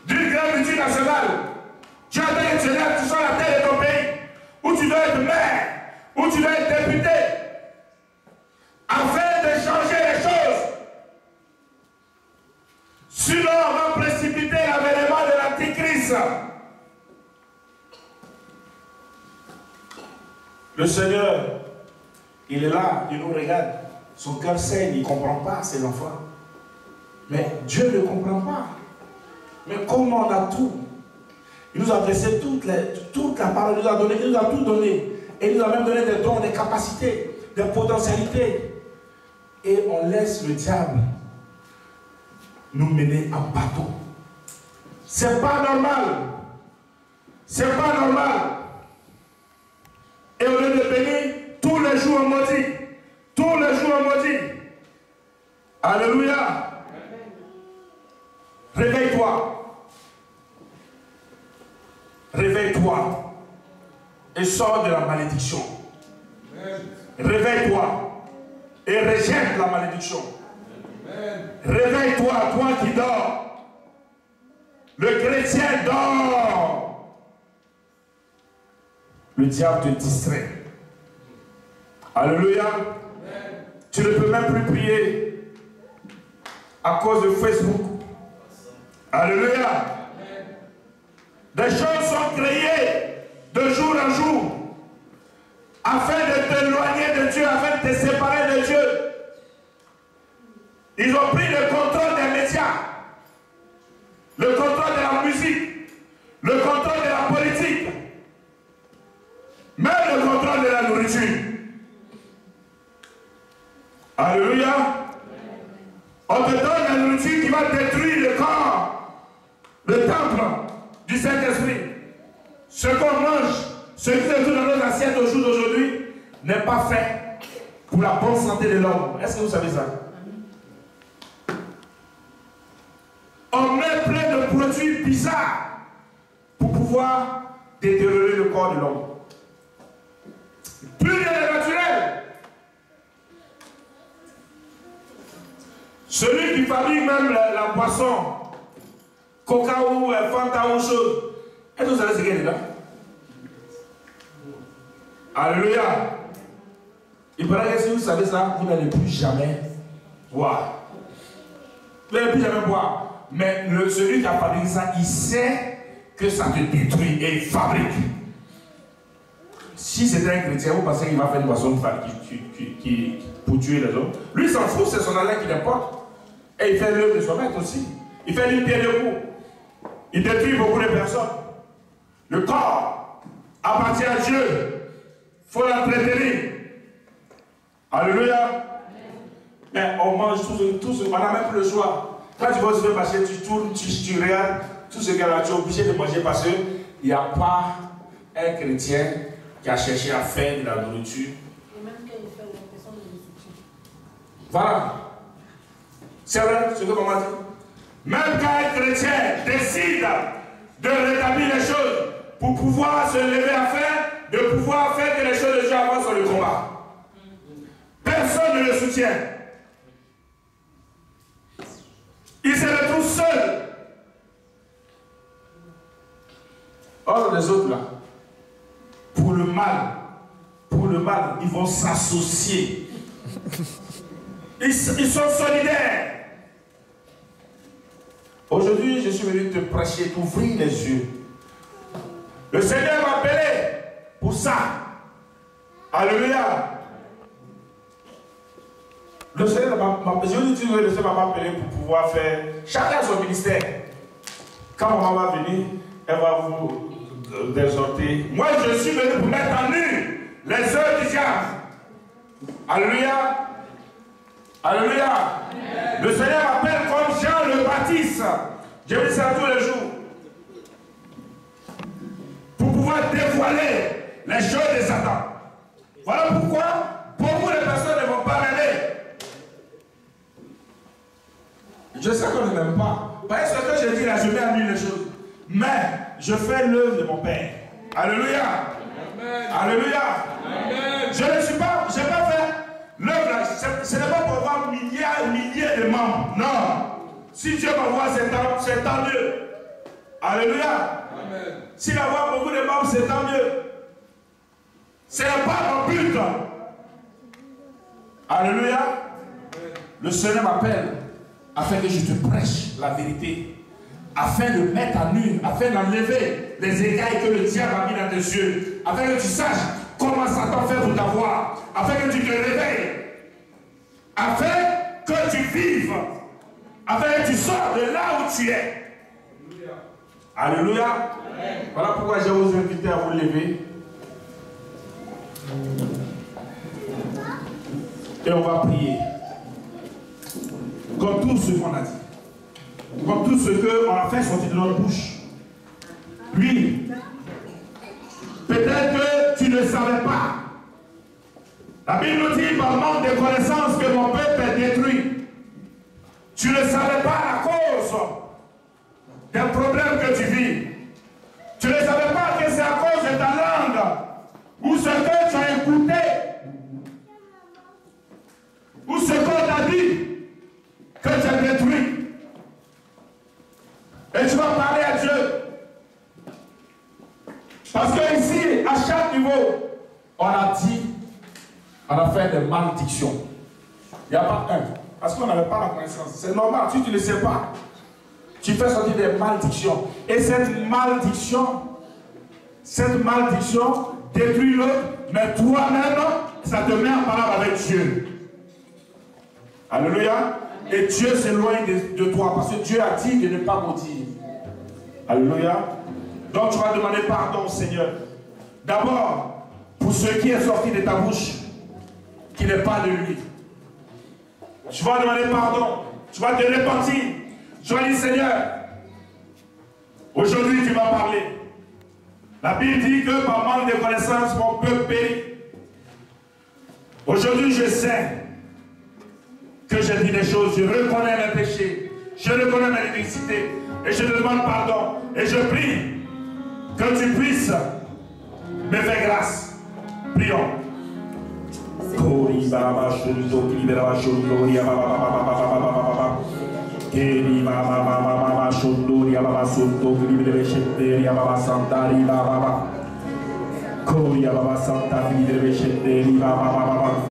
d'une grande multinationale. Dieu attend que tu te lèves, tu sois à la tête de ton pays. Où tu dois être maire. Où tu dois être député. Afin de changer les choses. Sinon, on va précipiter l'avènement de l'Antichrist. Le Seigneur, il est là, il nous regarde. Son cœur saigne, il ne comprend pas ses enfants. Mais Dieu ne comprend pas. Mais comment on a tout? Il nous a dressé toute la parole, il nous a tout donné. Et il nous a même donné des dons, des capacités, des potentialités. Et on laisse le diable nous mener en bateau. C'est pas normal. C'est pas normal. Et au lieu de bénir, tous les jours on maudit. Tous les jours on maudit. Alléluia. Réveille-toi. Réveille-toi. Et sors de la malédiction. Réveille-toi. Et rejette la malédiction. Réveille-toi, toi qui dors. Le chrétien dort. Le diable te distrait. Alléluia. Tu ne peux même plus prier à cause de Facebook. Alléluia. Des choses sont créées de jour en jour afin de t'éloigner de Dieu, afin de te séparer de Dieu. Ils ont pris le contrôle des médias, le contrôle de la musique, le contrôle de la politique, même le contrôle de la nourriture. Alléluia. On te donne la nourriture qui va détruire le corps, le temple du Saint-Esprit. Ce qu'on mange, ce qui est tout dans nos assiettes au jour d'aujourd'hui, n'est pas fait pour la bonne santé de l'homme. Est-ce que vous savez ça? On met plein de produits bizarres pour pouvoir détériorer le corps de l'homme. Celui qui fabrique même la boisson, Coca ou Fanta ou chose, est-ce que vous savez ce qu'il y a dedans? Alléluia. Il paraît que si vous savez ça, vous n'allez plus jamais boire. Vous n'allez plus jamais boire. Mais celui qui a fabriqué ça, il sait que ça te détruit et il fabrique. Si c'était un chrétien, vous pensez qu'il va faire une boisson pour tuer les hommes? Lui, il s'en fout, c'est son haleine qui l'importe. Et il fait l'œuvre de son maître aussi. Il fait l'une pierre debout. Il détruit beaucoup de personnes. Le corps appartient à Dieu. Il faut l'entretenir. Alléluia. Mais on mange tout ce, on n'a même plus le choix. Quand tu vas au supermarché, tu tournes, tu regardes tout ce gars-là, tu es obligé de manger parce qu'il n'y a pas un chrétien qui a cherché à faire de la nourriture. Et même quand il fait l'impression de nourriture. Voilà. C'est vrai ce que maman dit. Même quand un chrétien décide de rétablir les choses pour pouvoir se lever à faire, de pouvoir faire que les choses de Dieu avancent sur le combat. Personne ne le soutient. Il se retrouve seul. Or, les autres là, pour le mal, ils vont s'associer. Ils sont solidaires. Aujourd'hui, je suis venu te prêcher, t'ouvrir les yeux. Le Seigneur m'a appelé pour ça. Alléluia. Le Seigneur m'a appelé pour pouvoir faire chacun son ministère. Quand maman va venir, elle va vous exhorter. Moi, je suis venu pour mettre en nu les œuvres du diable. Alléluia. Alléluia. Amen. Le Seigneur m'appelle comme Jean le Baptiste. Je dis ça tous les jours. Pour pouvoir dévoiler les choses de Satan. Voilà pourquoi beaucoup de personnes ne vont pas m'aimer. Je sais qu'on ne m'aime pas. Parce que ce que je dis là, je mets à nu les choses. Mais je fais l'œuvre de mon Père. Alléluia. Amen. Alléluia. Amen. Je ne suis pas, je n'ai pas fait l'œuvre là. Ce n'est pas pour avoir milliers de membres. Non. Si Dieu m'envoie, c'est tant mieux. Alléluia. Amen. S'il envoie beaucoup de membres, c'est tant mieux. Ce n'est pas mon but. Alléluia. Amen. Le Seigneur m'appelle afin que je te prêche la vérité. Afin de mettre à nu, afin d'enlever les écailles que le diable a mis dans tes yeux, afin que tu saches comment Satan fait pour t'avoir, afin que tu te réveilles, afin que tu vives, afin que tu sors de là où tu es. Alléluia. Amen. Voilà pourquoi je vous invite à vous lever. Et on va prier. Comme tout ce qu'on a dit. Comme tout ce qu'on a fait sortir de notre bouche. Oui. Peut-être que tu ne savais pas. La Bible nous dit par manque de connaissance que mon peuple est détruit. Tu ne savais pas la cause des problèmes que tu vis. Tu ne savais pas que c'est à cause de ta langue ou ce que tu as écouté ou ce qu'on t'a dit que tu es détruit. Et tu vas parler à Dieu. Parce que ici, à chaque niveau, on a dit, on a fait des malédictions. Il n'y a pas un. Parce qu'on n'avait pas la connaissance. C'est normal, si tu ne le sais pas. Tu fais sortir des malédictions. Et cette malédiction détruit l'autre, mais toi-même, ça te met en parole avec Dieu. Alléluia. Et Dieu s'éloigne de toi parce que Dieu a dit de ne pas maudire. Alléluia. Donc tu vas demander pardon au Seigneur. D'abord, pour ce qui est sorti de ta bouche, qui n'est pas de lui. Tu vas demander pardon. Tu vas te repentir. Tu vas dire, Seigneur, aujourd'hui tu vas parler. La Bible dit que par manque de connaissance, mon peuple périt. Aujourd'hui je sais que j'ai dit des choses, je reconnais mes péchés, je reconnais mes iniquités, et je te demande pardon, et je prie que tu puisses me faire grâce. Prions. baba shunto libera shundoria baba Keri baba shundoria baba sunto libera shenderia baba santari baba Koria baba santa libera shenderia baba